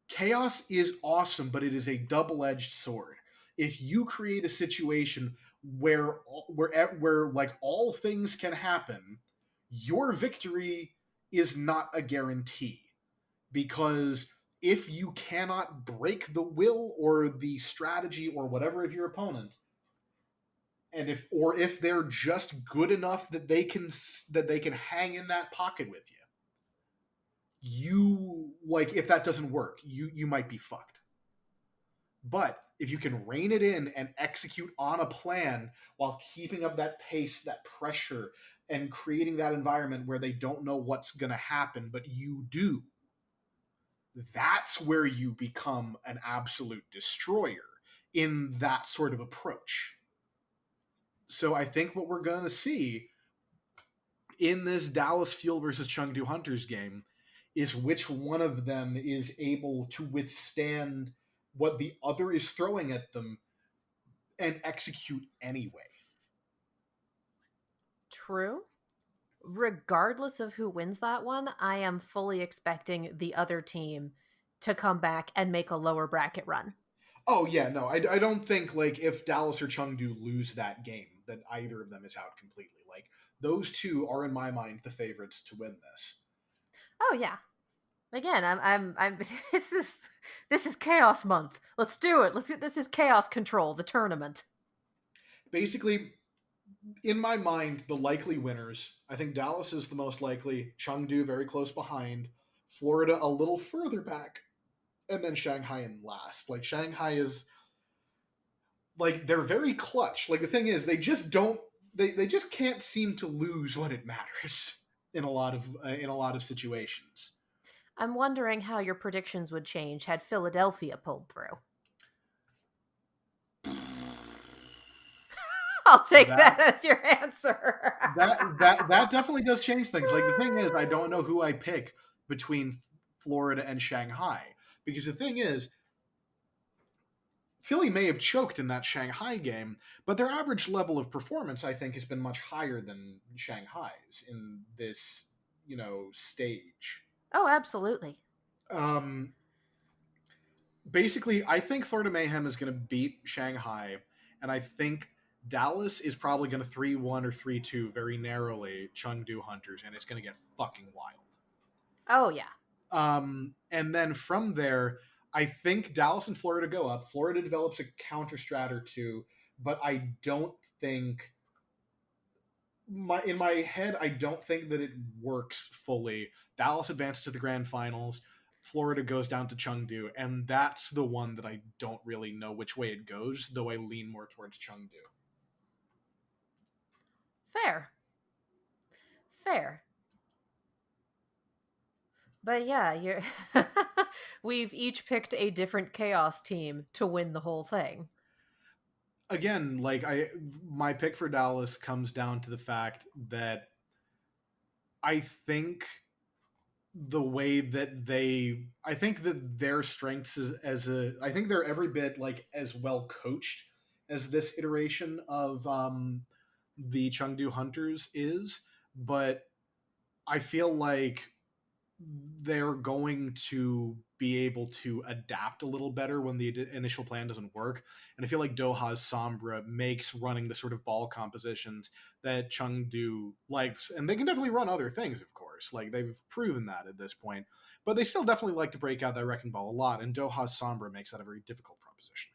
Chaos is awesome, but it is a double-edged sword. If you create a situation where like all things can happen, your victory is not a guarantee, because if you cannot break the will or the strategy or whatever of your opponent, and if they're just good enough that they can hang in that pocket with you, like, if that doesn't work, you might be fucked. But if you can rein it in and execute on a plan while keeping up that pace, that pressure, and creating that environment where they don't know what's going to happen, but you do, that's where you become an absolute destroyer in that sort of approach. So I think what we're going to see in this Dallas Fuel versus Chengdu Hunters game is which one of them is able to withstand what the other is throwing at them and execute anyway. True. Regardless of who wins that one, I am fully expecting the other team to come back and make a lower bracket run. Oh yeah, no, I don't think, like, if Dallas or Chengdu lose that game, that either of them is out completely. Like, those two are in my mind the favorites to win this. Oh yeah. Again, I'm this is chaos month. Let's do it. This is chaos control, the tournament. Basically, in my mind, the likely winners, I think Dallas is the most likely, Chengdu very close behind, Florida a little further back, and then Shanghai in last. Like, Shanghai is, like, they're very clutch. Like, the thing is, they just can't seem to lose when it matters in a lot of situations. I'm wondering how your predictions would change had Philadelphia pulled through. I'll take That that as your answer. that definitely does change things. Like, the thing is, I don't know who I pick between Florida and Shanghai, because the thing is, Philly may have choked in that Shanghai game, but their average level of performance, I think, has been much higher than Shanghai's in this, stage. Oh, absolutely. Um, Basically, I think Florida Mayhem is going to beat Shanghai, and I think Dallas is probably going to 3-1 or 3-2 very narrowly Chengdu Hunters, and it's going to get fucking wild. Oh yeah. And then from there, I think Dallas and Florida go up. Florida develops a counter strat or two, but I don't think in my head, I don't think that it works fully. Dallas advances to the grand finals. Florida goes down to Chengdu, and that's the one that I don't really know which way it goes, though I lean more towards Chengdu. Fair. Fair. But yeah, you're we've each picked a different chaos team to win the whole thing. Again, like, my pick for Dallas comes down to the fact that I think the way that I think that their strengths I think they're every bit, like, as well coached as this iteration of the Chengdu Hunters is, but I feel like they're going to be able to adapt a little better when the initial plan doesn't work. And I feel like Doha's Sombra makes running the sort of ball compositions that Chengdu likes. And they can definitely run other things, of course. Like, they've proven that at this point. But they still definitely like to break out that wrecking ball a lot. And Doha's Sombra makes that a very difficult proposition.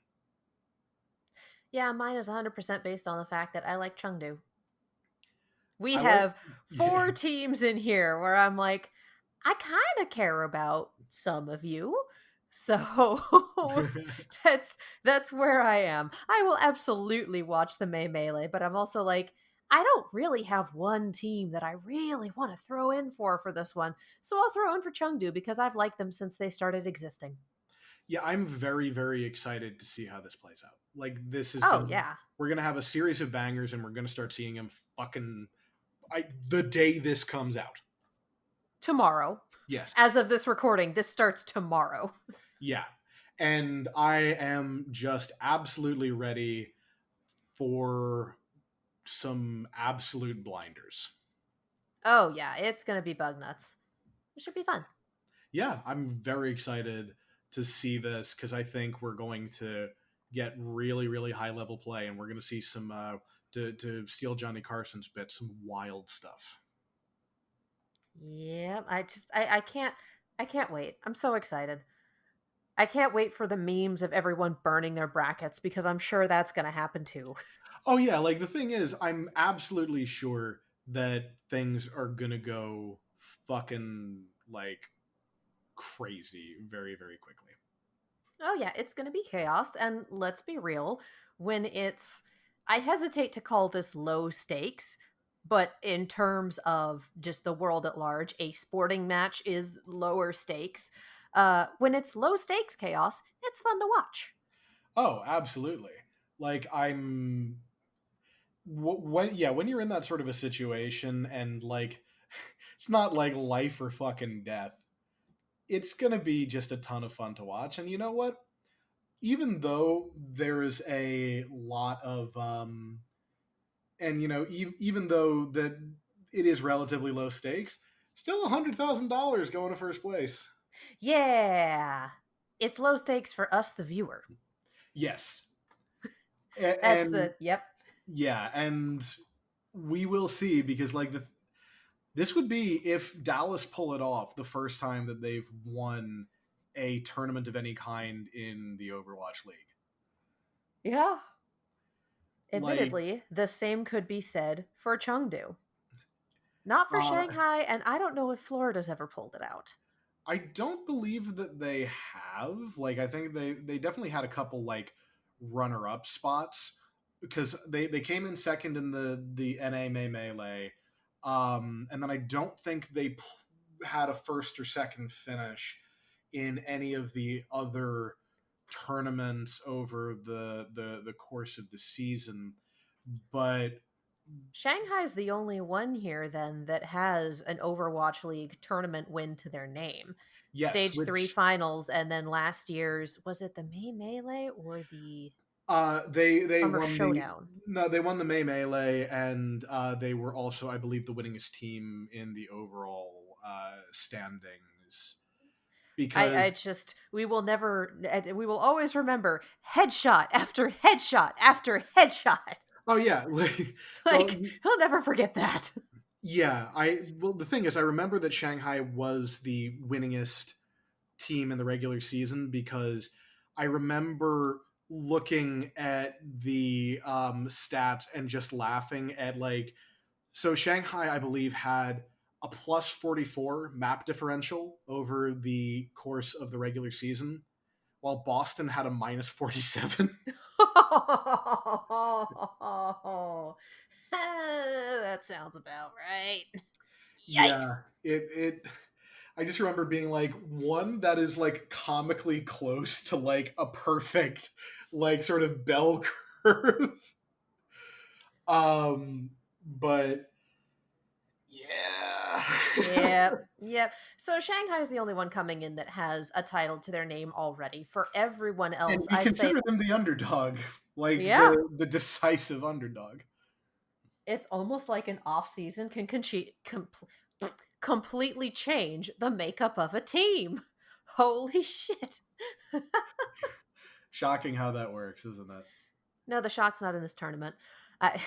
Yeah, mine is 100% based on the fact that I like Chengdu. We I like, have four teams in here where I'm like, I kind of care about some of you. So that's where I am. I will absolutely watch the May Melee, but I'm also like, I don't really have one team that I really want to throw in for this one. So I'll throw in for Chengdu because I've liked them since they started existing. yeah, I'm very, very excited to see how this plays out. Like, Oh, yeah. we're going to have a series of bangers, and we're going to start seeing them fucking, the day this comes out. Tomorrow. Yes. As of this recording, this starts tomorrow. Yeah. And I am just absolutely ready for some absolute blinders. Oh yeah, it's gonna be bug nuts. It should be fun. Yeah, I'm very excited to see this because I think we're going to get really, really high level play, and we're going to see some to steal Johnny Carson's bit, some wild stuff. Yeah, I can't wait. I'm so excited. I can't wait for the memes of everyone burning their brackets because I'm sure that's gonna happen too. Oh yeah, like the thing is, I'm absolutely sure that things are gonna go fucking like crazy very, very quickly. Oh yeah, it's going to be chaos, and let's be real, when it's I hesitate to call this low stakes, but in terms of just the world at large, a sporting match is lower stakes. When it's low stakes chaos, it's fun to watch. Oh, absolutely. Like when yeah, when you're in that sort of a situation and like it's not like life or fucking death, it's gonna be just a ton of fun to watch. And you know what? Even though there is a lot of and even though that it is relatively low stakes, still $100,000 going to first place. Yeah. It's low stakes for us the viewer. Yes. That's And the yep. yeah, and we will see because like this would be if Dallas pull it off the first time that they've won a tournament of any kind in the Overwatch League. Yeah. Like Admittedly, the same could be said for Chengdu. Not for uh Shanghai, and I don't know if Florida's ever pulled it out. I don't believe that they have. Like I think they definitely had a couple like runner up spots because they came in second in the NA melee. And then I don't think they had a first or second finish in any of the other tournaments over the course of the season. But Shanghai's the only one here then that has an Overwatch League tournament win to their name. yes, Stage 3 which finals, and then last year's, was it the May Melee or the they Summer won the Showdown? no, they won the May Melee, and they were also, I believe, the winningest team in the overall standings. Because I just we will never we will always remember headshot after headshot after headshot. oh yeah, like, well Like he'll never forget that. yeah, the thing is, I remember that Shanghai was the winningest team in the regular season because I remember looking at the stats and just laughing at like so Shanghai, I believe, had a plus 44 map differential over the course of the regular season, while Boston had a minus 47. That sounds about right. Yikes. Yeah, it I just remember being like one that is like comically close to like a perfect like sort of bell curve. But yeah. Yep. Yep. So Shanghai is the only one coming in that has a title to their name already. For everyone And else, we I'd say, consider them the underdog, like yeah, the decisive underdog. it's almost like an off season can completely change the makeup of a team. Holy shit. Shocking how that works, isn't it? No, the shot's not in this tournament. I,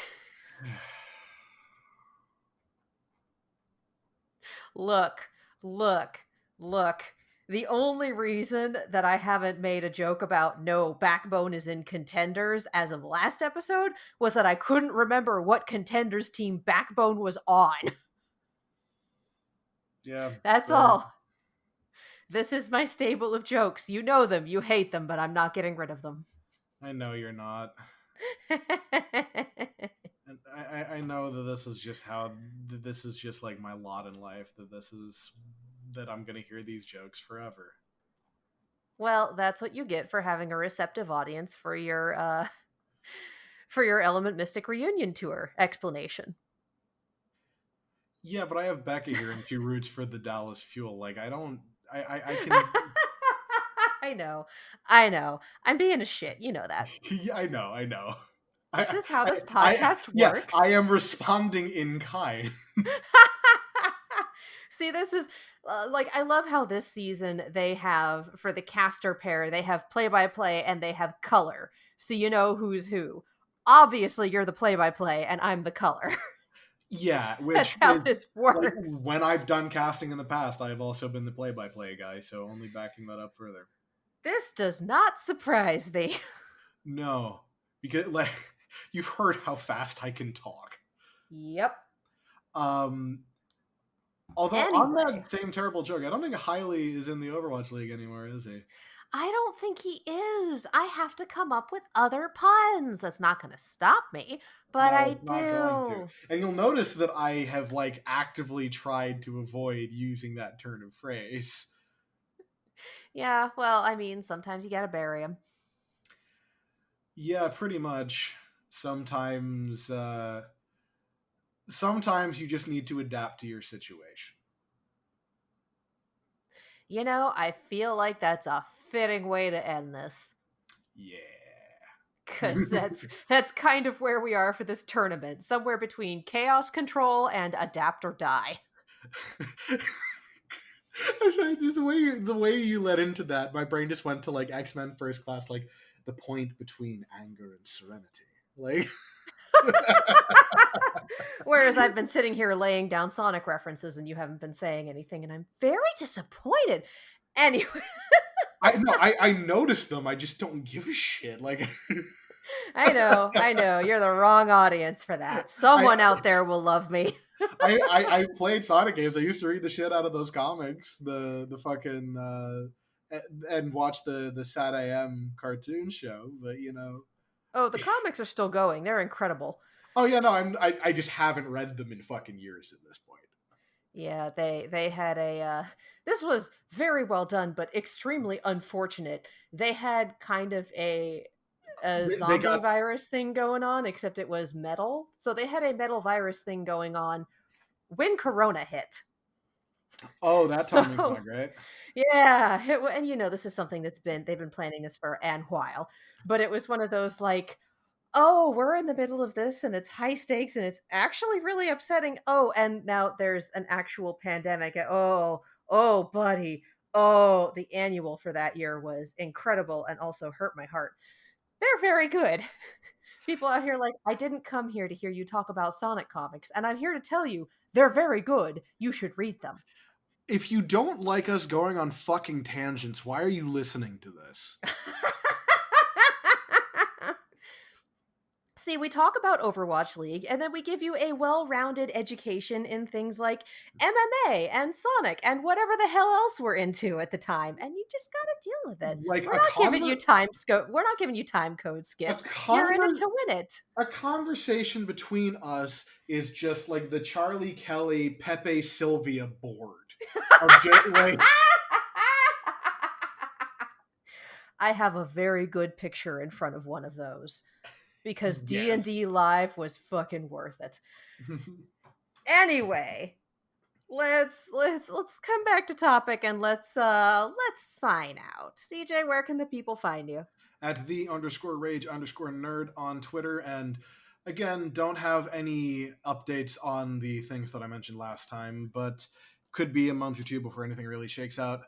look, look, look. The only reason that I haven't made a joke about no Backbone is in contenders as of last episode was that I couldn't remember what contenders team Backbone was on. Yeah, That's fair. all. This is my stable of jokes. You know them, you hate them, but I'm not getting rid of them. I know you're not. And I know that this is just how this is just like my lot in life. That I'm gonna hear these jokes forever. Well, that's what you get for having a receptive audience for your Element Mystic reunion tour explanation. Yeah, but I have Becca here, and she roots for the Dallas Fuel. Like, I don't. I can. I know. I know. I'm being a shit. You know that. Yeah, I know. I know. This is how this I podcast yeah, I works. am responding in kind. See, this is like I love how this season they have for the caster pair, they have play by play and they have color. So you know who's who. Obviously, you're the play by play and I'm the color. Yeah, That's which how is this like works. when I've done casting in the past, I have also been the play-by-play guy, so only backing that up further. This does not surprise me. No, because like you've heard how fast I can talk. Yep. Um, although on Anyway, that same terrible joke, I don't think Hiley is in the Overwatch League anymore, is he? I don't think he is. I have to come up with other puns. That's not going to stop me, but No, I it's not going to. do. And you'll notice that I have like actively tried to avoid using that turn of phrase. Yeah, well, I mean, sometimes you got to bury him. Yeah, pretty much. Sometimes sometimes you just need to adapt to your situation. You know, I feel like that's a fitting way to end this. Yeah. Cause that's kind of where we are for this tournament. Somewhere between chaos control and adapt or die. I'm sorry, just the way you led into that, my brain just went to like X-Men First Class, like the point between anger and serenity. Like Whereas I've been sitting here laying down Sonic references and you haven't been saying anything, and I'm very disappointed. Anyway, I noticed them. I just don't give a shit. Like I know, you're the wrong audience for that. I, Someone out there will love me. I played Sonic games. I used to read the shit out of those comics, the fucking and watch the Sat AM cartoon show. But you know, Oh, the comics are still going. They're incredible. oh yeah, no, I just haven't read them in fucking years at this point. Yeah, they had a this was very well done but extremely unfortunate. They had kind of a They zombie got virus thing going on, except it was metal. So they had a metal virus thing going on when Corona hit. oh that timing So bug, right? yeah, and you know this is something they've been planning this for a while, but it was one of those like, oh, we're in the middle of this and it's high stakes and it's actually really upsetting. Oh, and now there's an actual pandemic. Oh, oh, buddy. Oh, the annual for that year was incredible and also hurt my heart. They're very good. People out here like, I didn't come here to hear you talk about Sonic comics, and I'm here to tell you they're very good. You should read them. If you don't like us going on fucking tangents, why are you listening to this? See, we talk about Overwatch League, and then we give you a well-rounded education in things like MMA and Sonic and whatever the hell else we're into at the time, and you just gotta deal with it. Like We're not giving you time scope. We're not giving you time code a skips. You're in it conver- to win it. a conversation between us is just like the Charlie Kelly Pepe Sylvia board of just like I have a very good picture in front of one of those because yes. D&D Live was fucking worth it. Anyway, let's come back to topic and let's sign out. CJ, where can the people find you? At the underscore rage underscore nerd on Twitter. And again, don't have any updates on the things that I mentioned last time, but could be a month or two before anything really shakes out.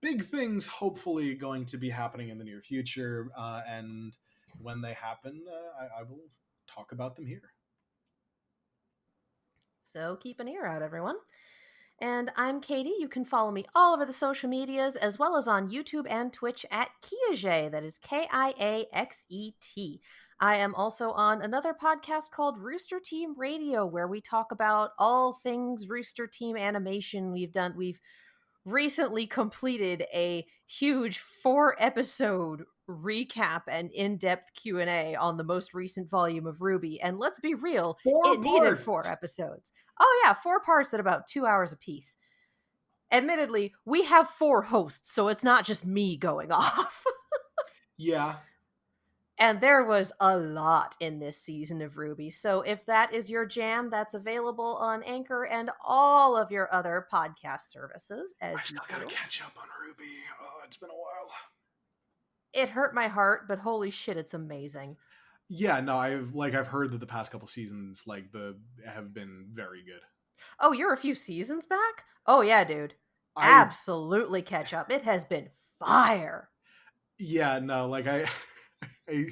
Big things hopefully going to be happening in the near future. And when they happen, I will talk about them here. So keep an ear out, everyone. And I'm Katie. You can follow me all over the social medias as well as on YouTube and Twitch at Kiaxet. That is Kiaxet. I am also on another podcast called Rooster Team Radio where we talk about all things Rooster Team animation. We've recently completed a huge 4-episode recap and in-depth Q&A on the most recent volume of RWBY, and let's be real, Four it needed parts. 4 episodes. Oh yeah, 4 parts at about 2 hours apiece. Admittedly, we have 4 hosts, so it's not just me going off. Yeah. And there was a lot in this season of Ruby. So if that is your jam, that's available on Anchor and all of your other podcast services, I've as still got to usual. catch up on Ruby. Oh, it's been a while. It hurt my heart, but holy shit, it's amazing. Yeah, no, I've heard that the past couple seasons have been very good. Oh, you're a few seasons back? Oh, yeah, dude. I Absolutely catch up. It has been fire. Yeah, no, like I I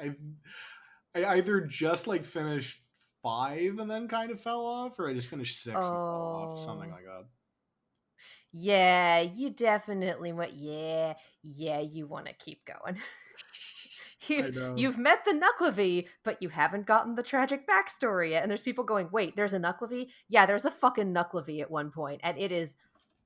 I, I either just like finished 5 and then kind of fell off, or I just finished 6 and fell off, something Oh. like that. Yeah, you definitely went, yeah, you want to keep going. I you've know. you've met the Nucklevy, but you haven't gotten the tragic backstory yet. And there's people going, wait, there's a Nucklevy? Yeah, there's a fucking Nucklevy at one point, and it is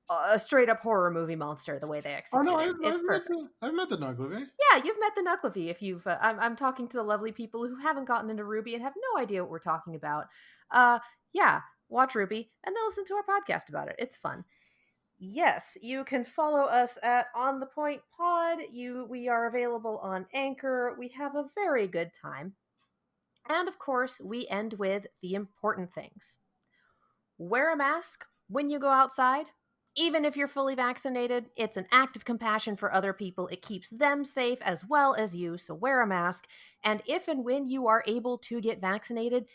a straight up horror movie monster the way they Oh no, execute it. It's perfect. I've met the Nucklevy. Yeah, you've met the Nucklevy. If you've, I'm talking to the lovely people who haven't gotten into Ruby and have no idea what we're talking about. Uh, yeah, watch Ruby and then listen to our podcast about it. It's fun. Yes, you can follow us at On the Point Pod. We are available on Anchor. We have a very good time. And of course, we end with the important things. Wear a mask when you go outside. Even if you're fully vaccinated, it's an act of compassion for other people. It keeps them safe as well as you, so wear a mask. And if and when you are able to get vaccinated.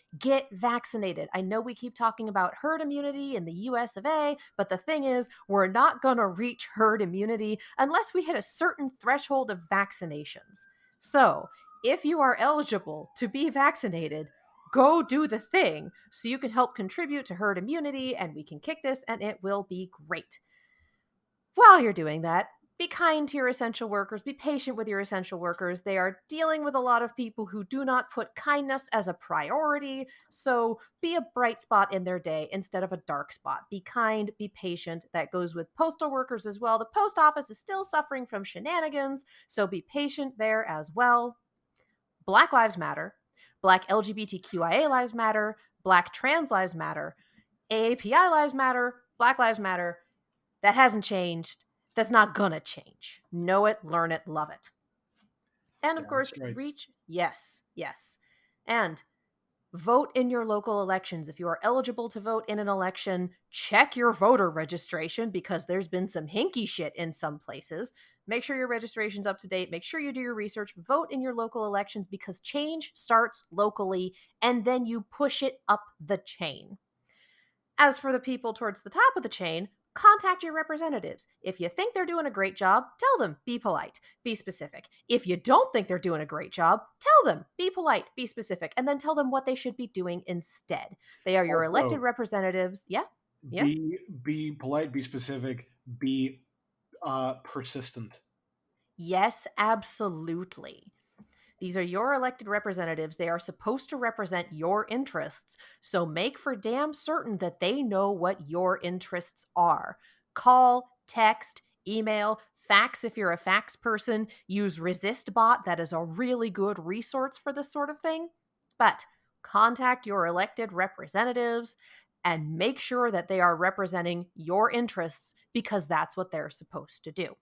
I know we keep talking about herd immunity in the US of A, but the thing is, we're not going to reach herd immunity unless we hit a certain threshold of vaccinations. So, if you are eligible to be vaccinated, go do the thing so you can help contribute to herd immunity and we can kick this and it will be great. While you're doing that, be kind to your essential workers, be patient with your essential workers. They are dealing with a lot of people who do not put kindness as a priority, so be a bright spot in their day instead of a dark spot. Be kind, be patient. That goes with postal workers as well. The post office is still suffering from shenanigans, so be patient there as well. Black Lives Matter, Black LGBTQIA lives matter, Black trans lives matter, AAPI lives matter, Black Lives Matter. That hasn't changed. That's not gonna change. Know it, learn it, love it. And of Damn course, straight. yes. And vote in your local elections. If you are eligible to vote in an election, check your voter registration because there's been some hinky shit in some places. Make sure your registration's up to date. Make sure you do your research. Vote in your local elections because change starts locally and then you push it up the chain. As for the people towards the top of the chain, contact your representatives. If you think they're doing a great job, tell them, be polite, be specific. If you don't think they're doing a great job, tell them, be polite, be specific, and then tell them what they should be doing instead. They are your elected Also, representatives. Yeah, yeah. be polite, be specific, be persistent. Yes, absolutely. These are your elected representatives. They are supposed to represent your interests. So make for damn certain that they know what your interests are. Call, text, email, fax if you're a fax person. Use ResistBot. That is a really good resource for this sort of thing. But contact your elected representatives and make sure that they are representing your interests because that's what they're supposed to do.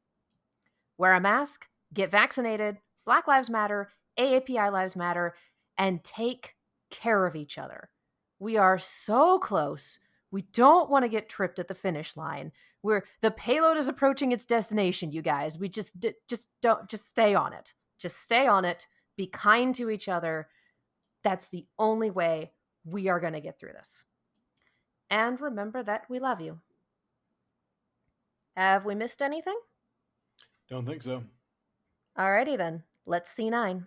Wear a mask, get vaccinated, Black Lives Matter, AAPI Lives Matter, and take care of each other. We are so close. We don't want to get tripped at the finish line. The payload is approaching its destination, you guys. We just stay on it. Just stay on it. Be kind to each other. That's the only way we are going to get through this. And remember that we love you. Have we missed anything? Don't think so. Alrighty then. Let's C9.